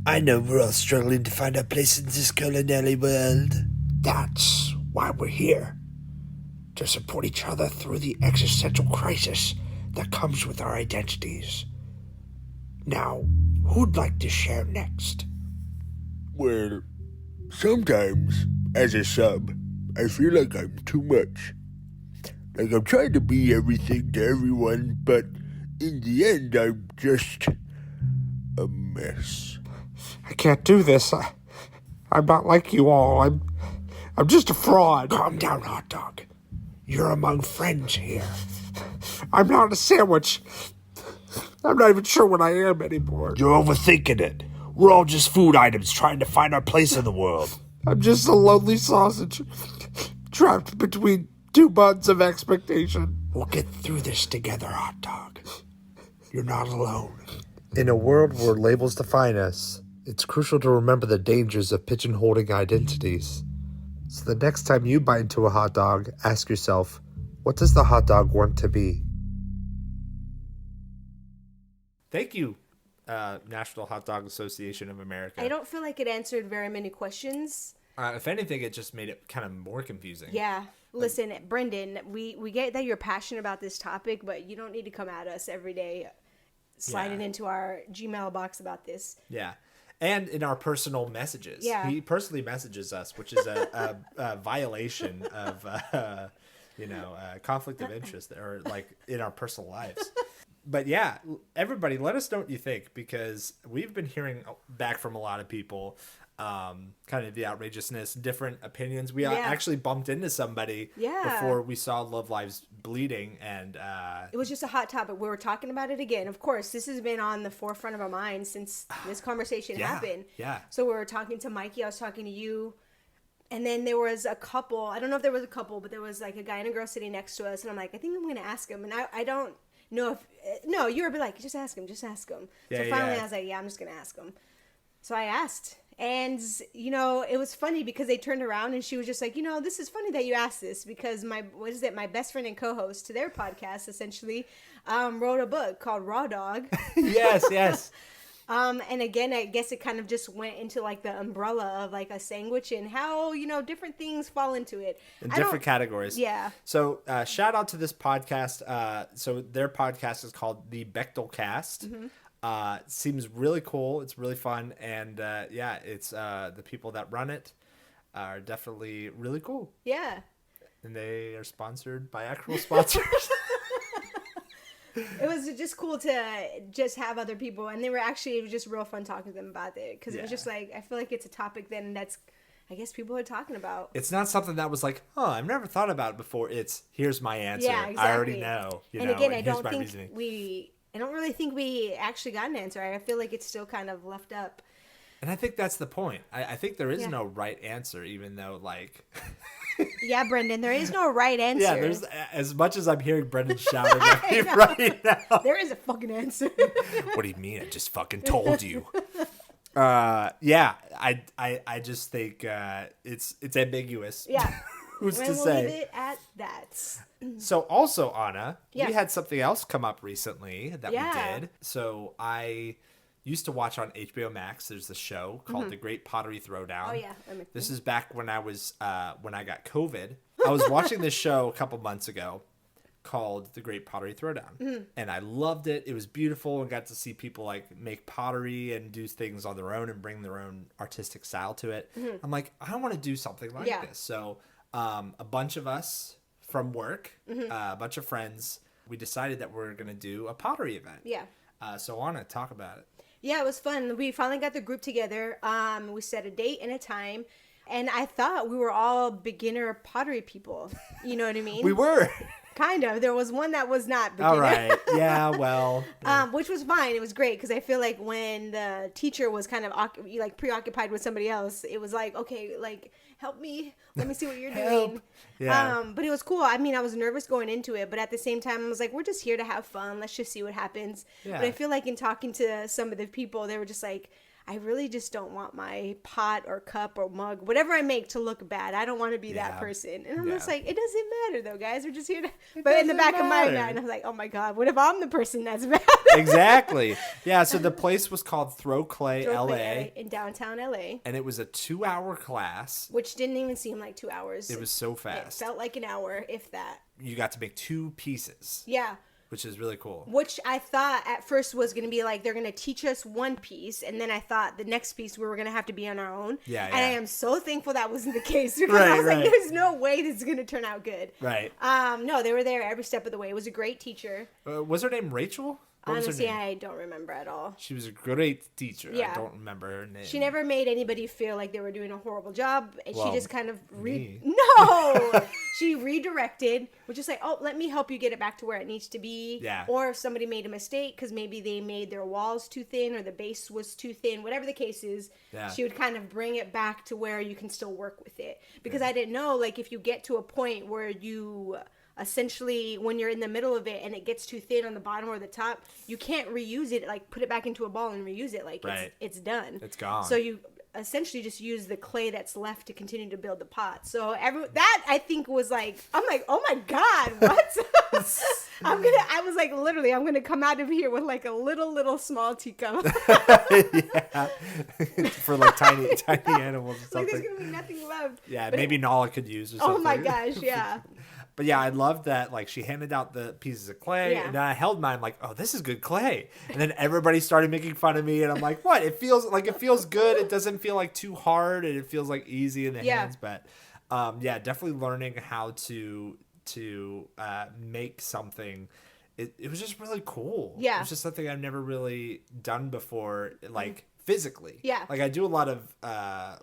I know we're all struggling to find our place in this culinary world. That's why we're here. To support each other through the existential crisis that comes with our identities. Now, who'd like to share next? Well, sometimes, as a sub, I feel like I'm too much. Like I'm trying to be everything to everyone, but in the end, I'm just a mess. I can't do this. I'm not like you all. I'm just a fraud. Calm down, Hot Dog. You're among friends here. I'm not a sandwich. I'm not even sure what I am anymore. You're overthinking it. We're all just food items trying to find our place in the world. I'm just a lonely sausage trapped between two buns of expectation. We'll get through this together, hot dog. You're not alone. In a world where labels define us, it's crucial to remember the dangers of pigeonholing identities. So the next time you bite into a hot dog, ask yourself, what does the hot dog want to be? Thank you, National Hot Dog Association of America. I don't feel like it answered very many questions. If anything, it just made it kind of more confusing. Yeah. Listen, Brendan, we get that you're passionate about this topic, but you don't need to come at us every day sliding into our Gmail box about this. Yeah. And in our personal messages. Yeah. He personally messages us, which is a violation of, conflict of interest or like in our personal lives. But yeah, everybody, let us know what you think, because we've been hearing back from a lot of people kind of the outrageousness, different opinions. We actually bumped into somebody before we saw Love Lives Bleeding, and it was just a hot topic. We were talking about it again. Of course, this has been on the forefront of our minds since this conversation happened. Yeah. So we were talking to Mikey, I was talking to you, and then there was a couple. I don't know if there was a couple, but there was like a guy and a girl sitting next to us, and I'm like, I think I'm going to ask him. And I don't know if... No, you were like, just ask him. So finally I was like, yeah, I'm just going to ask him. So I asked. And, it was funny because they turned around and she was just like, this is funny that you asked this, because my best friend and co-host to their podcast, essentially, wrote a book called Raw Dog. Yes. And again, I guess it kind of just went into like the umbrella of like a sandwich and how, different things fall into it. In different categories. Yeah. So shout out to this podcast. So their podcast is called The Bechtel Cast. Mm-hmm. Seems really cool. It's really fun. And it's the people that run it are definitely really cool. Yeah. And they are sponsored by actual sponsors. It was just cool to just have other people, and it was just real fun talking to them about it, because it was just like, I feel like it's a topic then that's, I guess, people are talking about. It's not something that was like, I've never thought about it before. It's, here's my answer. Yeah, exactly. I already know. Again, I don't really think we actually got an answer. I feel like it's still kind of left up. And I think that's the point. I think there is no right answer, even though, like... Yeah, Brendan, there is no right answer. Yeah, there's, as much as I'm hearing Brendan shouting at me right now. There is a fucking answer. What do you mean? I just fucking told you. I just think it's ambiguous. Yeah. Who's to we'll say? Leave it at that. So also, Ana, Yeah. we had something else come up recently that we did. So I used to watch on HBO Max. There's a show called The Great Pottery Throwdown. Oh yeah. This is back when I was when I got COVID. I was watching this show a couple months ago called The Great Pottery Throwdown, and I loved it. It was beautiful, and got to see people like make pottery and do things on their own and bring their own artistic style to it. I'm like, I want to do something like this. So a bunch of us from work, a bunch of friends, we decided that we're gonna do a pottery event. Yeah. So Ana, talk about it. Yeah, it was fun. We finally got the group together. We set a date and a time. And I thought we were all beginner pottery people. You know what I mean? We were. Kind of. There was one that was not beginner. All right. Yeah, well. Which was fine. It was great because I feel like when the teacher was kind of preoccupied with somebody else, it was like, okay, like, help me. Let me see what you're doing. Yeah. But it was cool. I mean, I was nervous going into it, but at the same time, I was like, we're just here to have fun. Let's just see what happens. Yeah. But I feel like in talking to some of the people, they were just like, I really just don't want my pot or cup or mug, whatever I make, to look bad. I don't want to be that person. And I'm just like, it doesn't matter though, guys. We're just here to... But in the back of my mind, I was like, oh my God, what if I'm the person that's bad? Exactly. Yeah, so the place was called Throw Clay LA. In downtown LA. And it was a 2-hour class. Which didn't even seem like 2 hours. It was so fast. It felt like an hour, if that. You got to make 2 pieces. Yeah. Which is really cool. Which I thought at first was going to be like, they're going to teach us one piece. And then I thought the next piece we were going to have to be on our own. Yeah. And I am so thankful that wasn't the case. Because I was like, there's no way this is going to turn out good. Right. No, they were there every step of the way. It was a great teacher. Was her name Rachel? What was her Honestly, name? I don't remember at all. She was a great teacher. Yeah. I don't remember her name. She never made anybody feel like they were doing a horrible job, and Well, she just kind of me. No, she redirected, which is like, oh, let me help you get it back to where it needs to be. Yeah. Or if somebody made a mistake because maybe they made their walls too thin or the base was too thin, whatever the case is, Yeah. she would kind of bring it back to where you can still work with it. Because I didn't know, like, if you get to a point where you essentially, when you're in the middle of it and it gets too thin on the bottom or the top, you can't reuse it, like put it back into a ball and reuse it. Like, Right. it's done. It's gone. So you essentially just use the clay that's left to continue to build the pot. So that I think was like, I'm like, oh my God, what? I was like, literally, I'm gonna come out of here with like a little small teacup. Yeah. For like tiny animals or Like something. there's gonna be nothing left. Yeah, But maybe Nala could use or something. oh my gosh, yeah. But yeah, I love that. Like, she handed out the pieces of clay, Yeah. and then I held mine. I'm like, oh, this is good clay. And then everybody started making fun of me, and I'm like, what? It feels good. It doesn't feel like too hard, and it feels like easy in the Yeah. hands. But yeah, definitely learning how to make something. It was just really cool. Yeah. It was just something I've never really done before, like physically. Yeah. Like, I do a lot of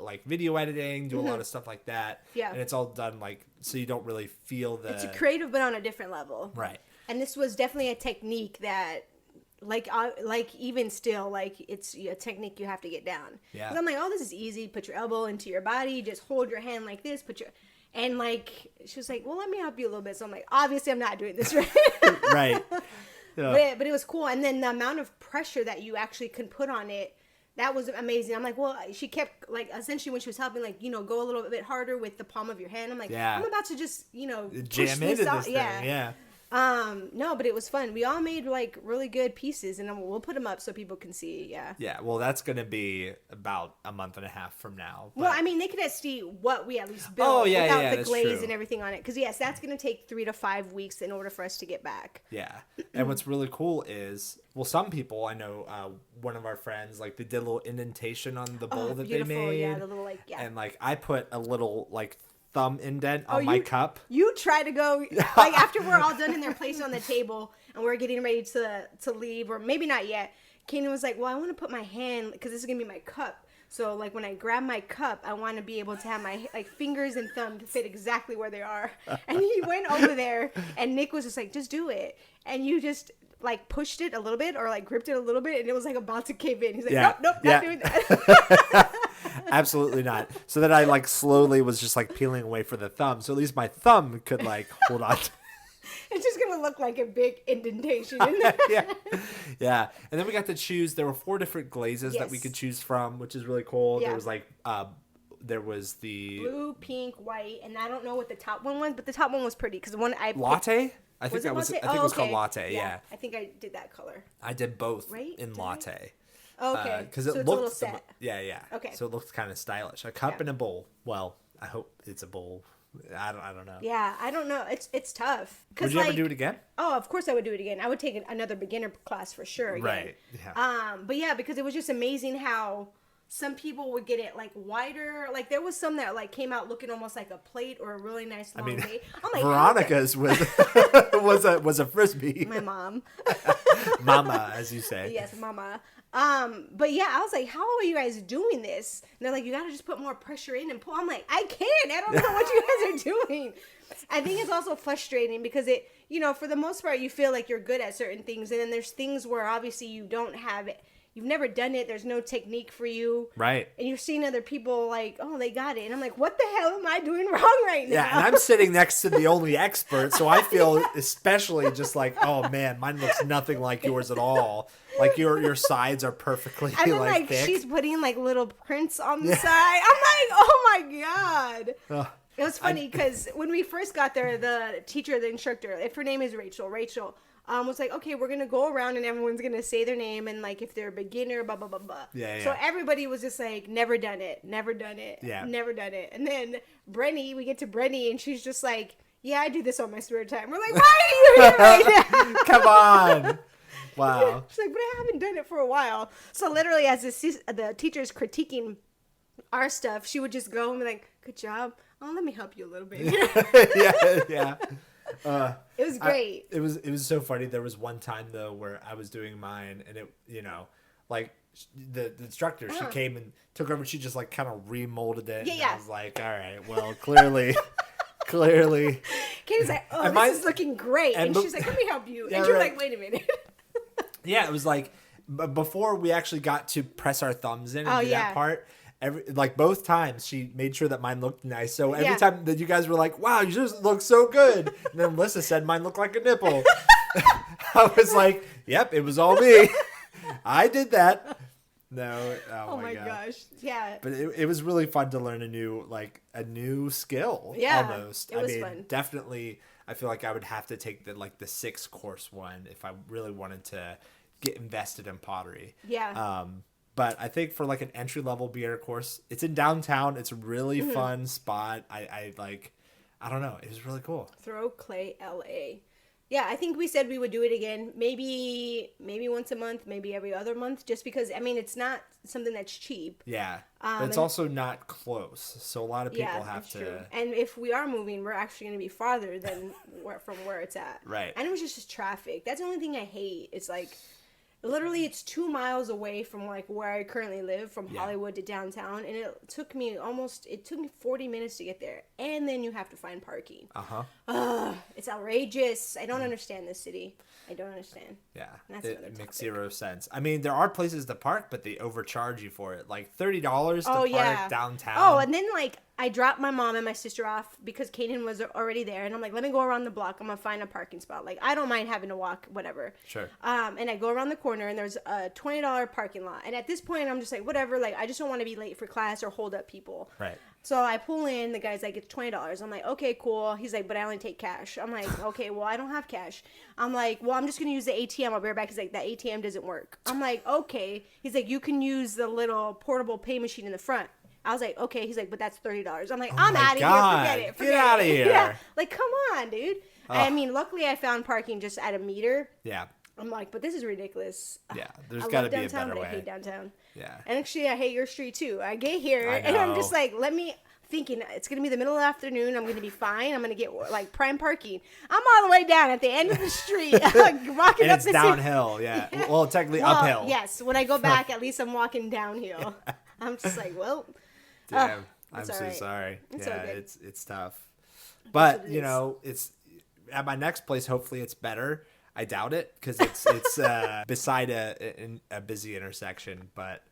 like video editing, do a lot of stuff like that. Yeah. And it's all done like so you don't really feel the It's a creative, but on a different level. right. And this was definitely a technique that, like even still, like it's a technique you have to get down. Yeah. 'Cause I'm like, oh, this is easy. Put your elbow into your body. Just hold your hand like this. And like she was like, well, let me help you a little bit. So I'm like, obviously, I'm not doing this right. Right. Yeah. But it was cool. And then the amount of pressure that you actually could put on it, that was amazing. I'm like, well, she kept, like, essentially when she was helping, like, go a little bit harder with the palm of your hand. I'm like, Yeah. I'm about to just, push Jam into out. this thing. Yeah. No, but it was fun. We all made, like, really good pieces, and we'll put them up so people can see, yeah. Yeah. Well, that's going to be about a month and a half from now. Well, but- I mean, they could see what we at least built Oh, yeah, without yeah, the that's glaze true. and everything on it. Because, yes, that's going to take 3 to 5 weeks in order for us to get back. Yeah. And what's really cool is, well, some people, I know one of our friends, like, they did a little indentation on the bowl that beautiful, they made. yeah, the little, like, yeah. And, like, I put a little, like, thumb indent on my cup. You try to go, like, after we're all done and they're placed on the table and we're getting ready to leave, or maybe not yet, Canaan was like, well, I want to put my hand, because this is going to be my cup. So, like, when I grab my cup, I want to be able to have my, like, fingers and thumb to fit exactly where they are. And he went over there, and Nick was just like, just do it. And you just, like, pushed it a little bit, or, like, gripped it a little bit, and it was, like, about to cave in. He's like, Yeah. nope, Yeah. not doing that. Absolutely not. So then I, like, slowly was just, like, peeling away for the thumb. So at least my thumb could, like, hold on. It's just going to look like a big indentation in there. Yeah. Yeah. And then we got to choose. There were 4 different glazes that we Yes. could choose from, which is really cool. Yeah. There was, like, there was the Blue, pink, white, and I don't know what the top one was, but the top one was pretty, because the one I picked- latte. I think Was it that was. I latte? think it Oh, was called okay. latte. Yeah. I think I did that color. I did both Right? in Did I? latte. Oh, okay. Because So it it's a little looked set. yeah. Okay. So it looked kind of stylish. A cup Yeah. and a bowl. Well, I hope it's a bowl. I don't know. Yeah, I don't know. It's tough. Would you ever do it again? Oh, of course I would do it again. I would take another beginner class for sure. Again. Right. Yeah. But yeah, because it was just amazing how some people would get it like wider. Like there was some that like came out looking almost like a plate or a really nice long plate. I'm like, Veronica's was a frisbee. my mom. Mama, as you say. Yes, mama. But yeah, I was like, how are you guys doing this? And they're like, you gotta just put more pressure in and pull. I'm like, I can't. I don't know what you guys are doing. I think it's also frustrating because it, for the most part, you feel like you're good at certain things. And then there's things where obviously you don't have it. You've never done it. There's no technique for you. Right. And you're seeing other people like, oh, they got it. And I'm like, what the hell am I doing wrong right now? Yeah, and I'm sitting next to the only expert, so I feel especially just like, oh man, mine looks nothing like yours at all. Like your sides are perfectly And then like thick. she's putting like little prints on the side. I'm like, oh my God. It was funny because when we first got there, the teacher, the instructor, if her name is Rachel, was like, okay, we're going to go around and everyone's going to say their name and like if they're a beginner, blah, blah, blah, blah. Yeah. So everybody was just like, never done it. Yeah. Never done it. And then we get to Brenny and she's just like, yeah, I do this on my spare time. We're like, why are you here right now? Come on. Wow. She's like, but I haven't done it for a while. So literally as the teacher's critiquing our stuff, she would just go and be like, good job. Oh, let me help you a little bit. Yeah. It was great. It was so funny. There was one time though where I was doing mine, and it, like the instructor, she came and took over. And she just like kind of remolded it. And I was like, all right, well, clearly. Katie's like, oh, this is looking great, and she's like, let me help you. And you're like, wait a minute. Yeah, it was like before we actually got to press our thumbs in and do that part. Both times she made sure that mine looked nice. So every time that you guys were like, wow, you just look so good. And then Melissa said mine looked like a nipple. I was like, yep, it was all me. I did that. No. Oh my gosh. Yeah. But it was really fun to learn a new skill. Yeah. Almost. It was fun. Definitely. I feel like I would have to take the 6-course one if I really wanted to get invested in pottery. Yeah. But I think for like an entry level beginner course, it's in downtown. It's a really fun spot. I don't know. It was really cool. Throw Clay LA. Yeah, I think we said we would do it again. Maybe once a month, maybe every other month, just because, I mean, it's not something that's cheap. Yeah. But it's also not close. So a lot of people have to. True. And if we are moving, we're actually going to be farther than from where it's at. Right. And it was just traffic. That's the only thing I hate. It's like, literally, it's 2 miles away from like where I currently live, from Hollywood to downtown, and it took me 40 minutes to get there, and then you have to find parking. It's outrageous. I don't understand this city. I don't understand. Yeah, it makes zero sense. I mean, there are places to park, but they overcharge you for it, like $30 to park downtown. Oh, and then like I dropped my mom and my sister off because Canaan was already there, and I'm like, let me go around the block. I'm gonna find a parking spot. Like, I don't mind having to walk, whatever. Sure. And I go around the corner, and there's a $20 parking lot. And at this point, I'm just like, whatever. Like, I just don't want to be late for class or hold up people. Right. So I pull in. The guy's like, it's $20. I'm like, okay, cool. He's like, but I only take cash. I'm like, okay, well, I don't have cash. I'm like, well, I'm just gonna use the ATM. I'll be right back. He's like, that ATM doesn't work. I'm like, okay. He's like, you can use the little portable pay machine in the front. I was like, okay. He's like, but that's $30. I'm like, I'm out of here. Forget it. Get out of here. Yeah. Like, come on, dude. I mean, luckily I found parking just at a meter. Yeah. I'm like, but this is ridiculous. Yeah, there's got to be a better but way. I hate downtown. Yeah. And actually, I hate your street too. I get here and I'm just like, thinking it's gonna be the middle of the afternoon. I'm gonna be fine. I'm gonna get like prime parking. I'm all the way down at the end of the street, walking and up it's the downhill. Yeah. Well, technically uphill. Yes. When I go back, at least I'm walking downhill. I'm just like, well. Damn. I'm so right. sorry. It's yeah, okay. it's tough. But it's at my next place. Hopefully, it's better. I doubt it because it's beside a busy intersection. But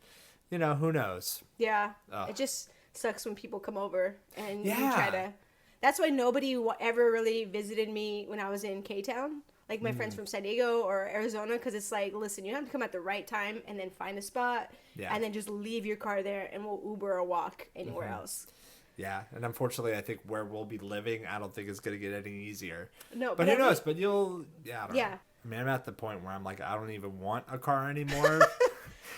who knows? Yeah. It just sucks when people come over and you try to. That's why nobody ever really visited me when I was in K-Town. Like my friends from San Diego or Arizona, because it's like, listen, you have to come at the right time and then find a spot and then just leave your car there and we'll Uber or walk anywhere else. Yeah, and unfortunately, I think where we'll be living, I don't think it's going to get any easier. No, but who knows? But I don't know. Yeah. I mean, I'm at the point where I'm like, I don't even want a car anymore.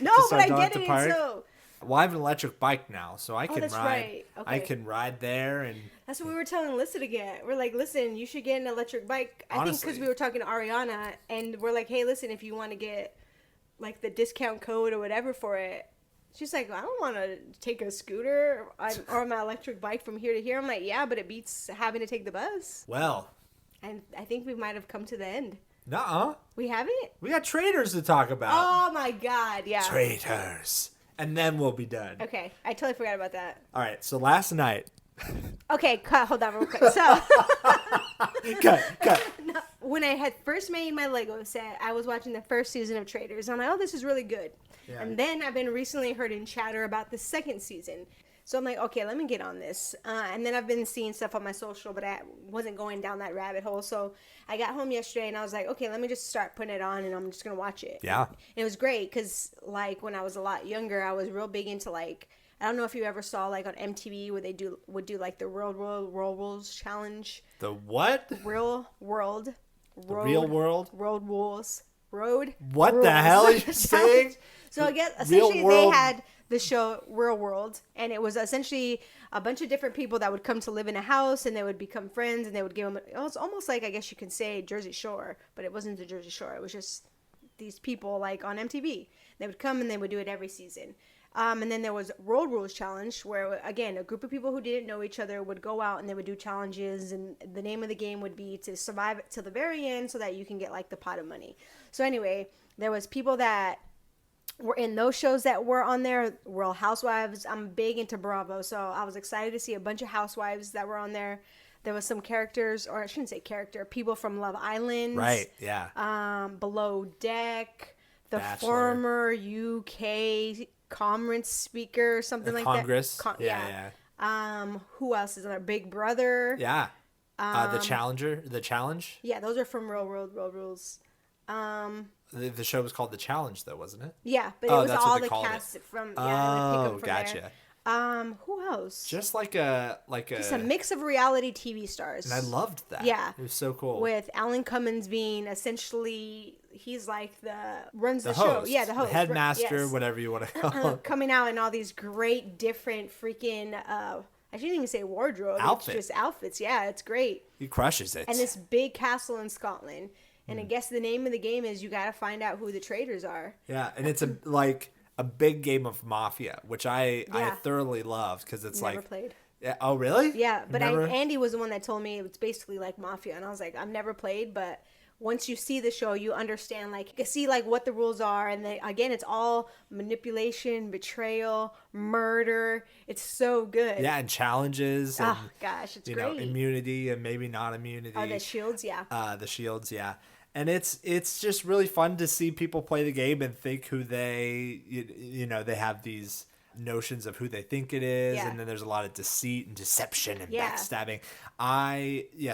No, but I get it. So. Well, I have an electric bike now, so I can ride. Right. Okay. I can ride there, and that's what we were telling Lissa to get. We're like, listen, you should get an electric bike. I think because we were talking to Ariana, and we're like, hey, listen, if you want to get like the discount code or whatever for it. She's like, I don't want to take a scooter or my electric bike from here to here. I'm like, yeah, but it beats having to take the bus. Well, and I think we might have come to the end. Nuh-uh. We haven't? We got Traitors to talk about. Oh my God, yeah. Traitors. And then we'll be done. Okay, I totally forgot about that. All right, so last night. Okay, hold on real quick. So. Cut. No, when I had first made my Lego set, I was watching the first season of Traitors. I'm like, oh, this is really good. Yeah. And then I've been recently hearing chatter about the second season. So I'm like, okay, let me get on this. And then I've been seeing stuff on my social, but I wasn't going down that rabbit hole. So I got home yesterday and I was like, okay, let me just start putting it on and I'm just going to watch it. Yeah. And it was great because, like, when I was a lot younger, I was real big into, like, I don't know if you ever saw, like, on MTV where they would do like the Real Rules Challenge. The what? Real World. Real World? Road Rules. Road. What rules. The hell are you saying? So I guess essentially they had the show Real World, and it was essentially a bunch of different people that would come to live in a house, and they would become friends, and they would give them. It was almost like, I guess you could say, Jersey Shore, but it wasn't the Jersey Shore. It was just these people like on MTV. They would come and they would do it every season. And then there was World Rules Challenge, where, again, a group of people who didn't know each other would go out and they would do challenges. And the name of the game would be to survive till the very end so that you can get, like, the pot of money. So anyway, there was people that were in those shows that were on there. Real Housewives. I'm big into Bravo, so I was excited to see a bunch of housewives that were on there. There was some characters, or I shouldn't say character, people from Love Island. Right, yeah. Below Deck, the Bachelor. former UK conference speaker, something like Congress. that. Yeah. Who else is on there? Big Brother. Yeah. The Challenge. Yeah, those are from Real Rules. The show was called The Challenge, though, wasn't it? Yeah, but it was that's all what they the called cast it. from. Yeah, they pick 'em from gotcha. there. Who else? Just like Just a mix of reality TV stars. And I loved that. Yeah. It was so cool. With Alan Cummins being essentially, he's like runs the show. host. Yeah, the host. The headmaster, Yes. whatever you want to call him. Coming out in all these great different freaking, I shouldn't even say wardrobe. Outfit. It's just outfits. Yeah, it's great. He crushes it. And this big castle in Scotland. And I guess the name of the game is you got to find out who the traitors are. Yeah, and it's a big game of Mafia, which I thoroughly loved because it's Never like played. Yeah, oh really? Yeah, but Never? Andy was the one that told me it's basically like Mafia, and I was like, I've never played, but once you see the show, you understand, like, you can see like what the rules are, and then again, it's all manipulation, betrayal, murder. It's so good. Yeah, and challenges. And, oh gosh, it's you great. know, immunity and maybe not immunity. Oh, the shields, yeah. The shields, yeah. And it's just really fun to see people play the game and think who they, you know, they have these notions of who they think it is, Yeah. and then there's a lot of deceit and deception and Yeah. backstabbing.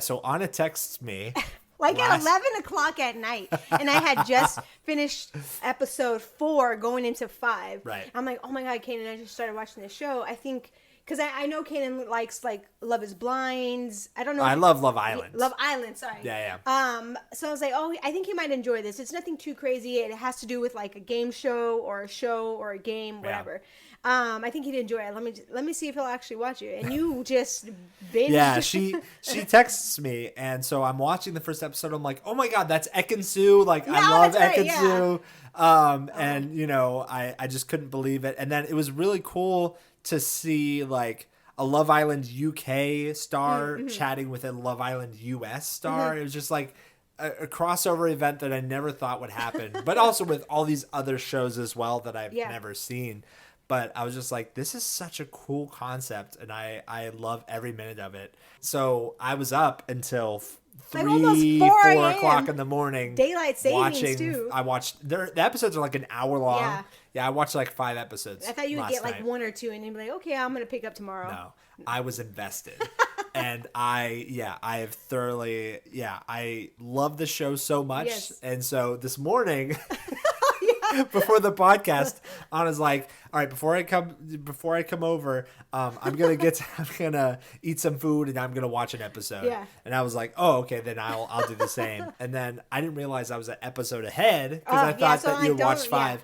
So Ana texts me. Like at 11 o'clock at night. And I had just finished episode 4 going into 5. Right. I'm like, oh my God, Canaan, I just started watching this show. I think, because I know Canaan likes like Love is Blind. I don't know. I love Love Island. Love Island, sorry. Yeah. So I was like, oh, I think he might enjoy this. It's nothing too crazy. It has to do with like a game show or a game, whatever. I think he'd enjoy it. Let me see if he'll actually watch it. And you just binge. Yeah, she texts me, and so I'm watching the first episode. I'm like, oh my God, that's Ekin-Su. Like, I love that's right, Ekin-Su. And you know, I just couldn't believe it. And then it was really cool to see like a Love Island UK star chatting with a Love Island US star. It was just like a crossover event that I never thought would happen, but also with all these other shows as well that I've never seen. But I was just like, this is such a cool concept, and I love every minute of it. So I was up until 4 o'clock in the morning. Daylight savings, too. I watched, the episodes are like an hour long. Yeah, I watched like 5 episodes. I thought you would get like night. 1 or 2 and you'd be like, okay, I'm going to pick up tomorrow. No, I was invested. And I have thoroughly, I love the show so much. Yes. And so this morning, before the podcast, Anna's like, all right, before I come over, I'm gonna eat some food and I'm gonna watch an episode. Yeah. And I was like, oh, okay, then I'll do the same. And then I didn't realize I was an episode ahead because I thought that you watched 5.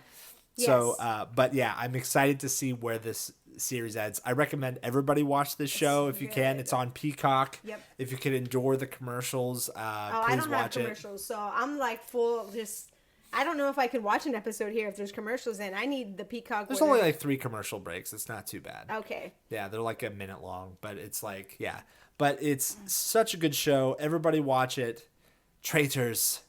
Yeah. So, Yes. But yeah, I'm excited to see where this series ends. I recommend everybody watch this show if you can. It's on Peacock. Yep. If you can endure the commercials, I please don't have watch it. commercials, so I'm like full just. I don't know if I could watch an episode here if there's commercials in. I need the Peacock. There's where only they're- like 3 commercial breaks. It's not too bad. Okay. Yeah, they're like a minute long, but it's like, yeah. But it's such a good show. Everybody watch it. Traitors.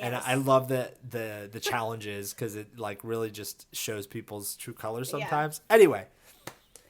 And Yes. I love the challenges because it like really just shows people's true colors sometimes. Anyway.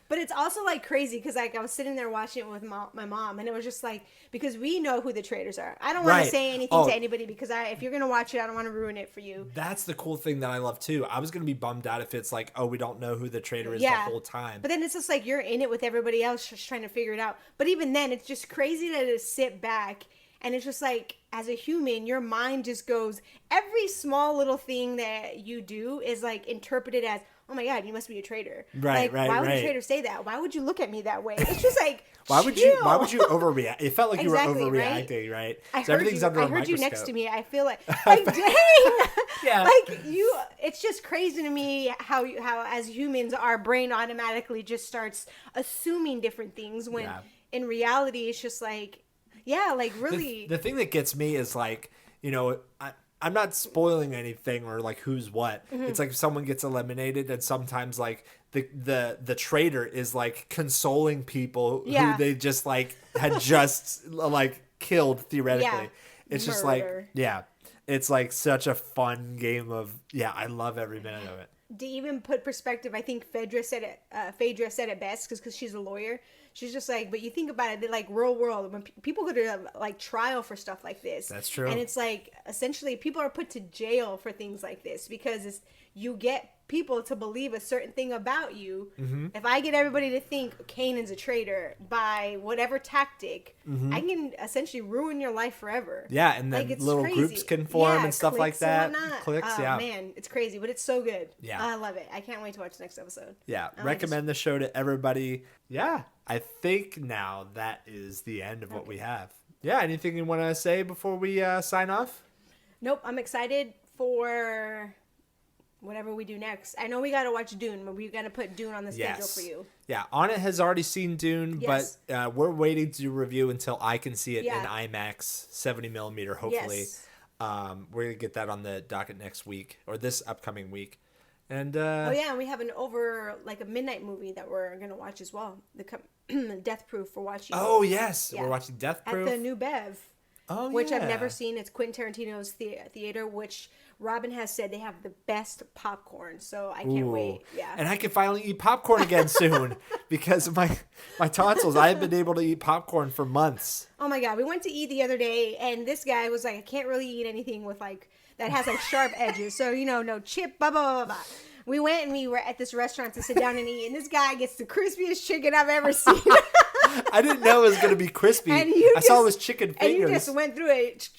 But it's also like crazy because like I was sitting there watching it with my mom, and it was just like, because we know who the traitors are. I don't want Right. to say anything to anybody because if you're gonna watch it, I don't want to ruin it for you. That's the cool thing that I love too. I was gonna be bummed out if it's like, oh, we don't know who the traitor is Yeah. the whole time. But then it's just like you're in it with everybody else just trying to figure it out. But even then, it's just crazy to sit back and it's just like, as a human, your mind just goes, every small little thing that you do is like interpreted as, oh my God, you must be a traitor. Right, like, why would right. a traitor say that? Why would you look at me that way? It's just like, Why would you overreact? It felt like Exactly, you were right? overreacting, right? I So heard everything's you. under I a heard you next microscope. to me. I feel like dang. Yeah. Like it's just crazy to me how as humans our brain automatically just starts assuming different things when in reality it's just like like really The thing that gets me is like, you know, I'm not spoiling anything or like who's what. Mm-hmm. It's like if someone gets eliminated and sometimes like the traitor is like consoling people Yeah. who they just like had just like killed theoretically. Yeah. It's just Murder. like it's like such a fun game of I love every minute of it. To even put perspective, I think Phaedra said it best because she's a lawyer. She's just like, but you think about it, like real world, when people go to like trial for stuff like this. That's true. And it's like, essentially, people are put to jail for things like this because you get people to believe a certain thing about you. Mm-hmm. If I get everybody to think Canaan's a traitor by whatever tactic, I can essentially ruin your life forever. Yeah, and then it's little crazy. groups can form and stuff like cliques and that. whatnot. Clicks, Oh, yeah. man, it's crazy, but it's so good. Yeah. I love it. I can't wait to watch the next episode. Yeah, I like recommend the show to everybody. Yeah, I think now that is the end of what we have. Yeah, anything you want to say before we sign off? Nope, I'm excited for whatever we do next. I know we got to watch Dune, but we got to put Dune on the schedule for you. Yeah, Ana has already seen Dune, Yes. but we're waiting to review until I can see it Yeah. in IMAX, 70 millimeter, hopefully. Yes. We're going to get that on the docket next week, or this upcoming week. And Oh yeah, and we have a midnight movie that we're gonna watch as well. The Death Proof we're watching. Oh, yes. Yeah. We're watching Death Proof. At the New Bev. Oh, which I've yeah. never seen. It's Quentin Tarantino's theater, which Robin has said they have the best popcorn. So I can't wait. Yeah. And I can finally eat popcorn again soon because of my tonsils. I have been able to eat popcorn for months. Oh my God. We went to eat the other day and this guy was like, I can't really eat anything with like, that has like sharp edges. So, no chip, blah, blah, blah, blah. We went and we were at this restaurant to sit down and eat. And this guy gets the crispiest chicken I've ever seen. I didn't know it was going to be crispy. I saw it was chicken fingers. And you just went through it.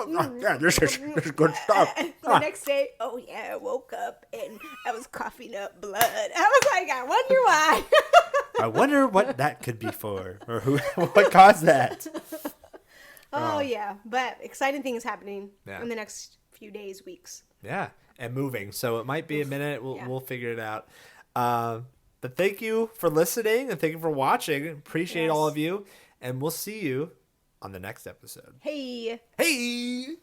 Yeah, this is good stuff. The next day, oh yeah, I woke up and I was coughing up blood. I was like, I wonder why. I wonder what that could be for, or what caused that. Oh yeah, but exciting things happening Yeah. in the next few days, weeks. Yeah, and moving. So it might be a minute. Yeah. We'll figure it out. But thank you for listening and thank you for watching. Appreciate all Yes. of you, and we'll see you on the next episode. Hey. Hey.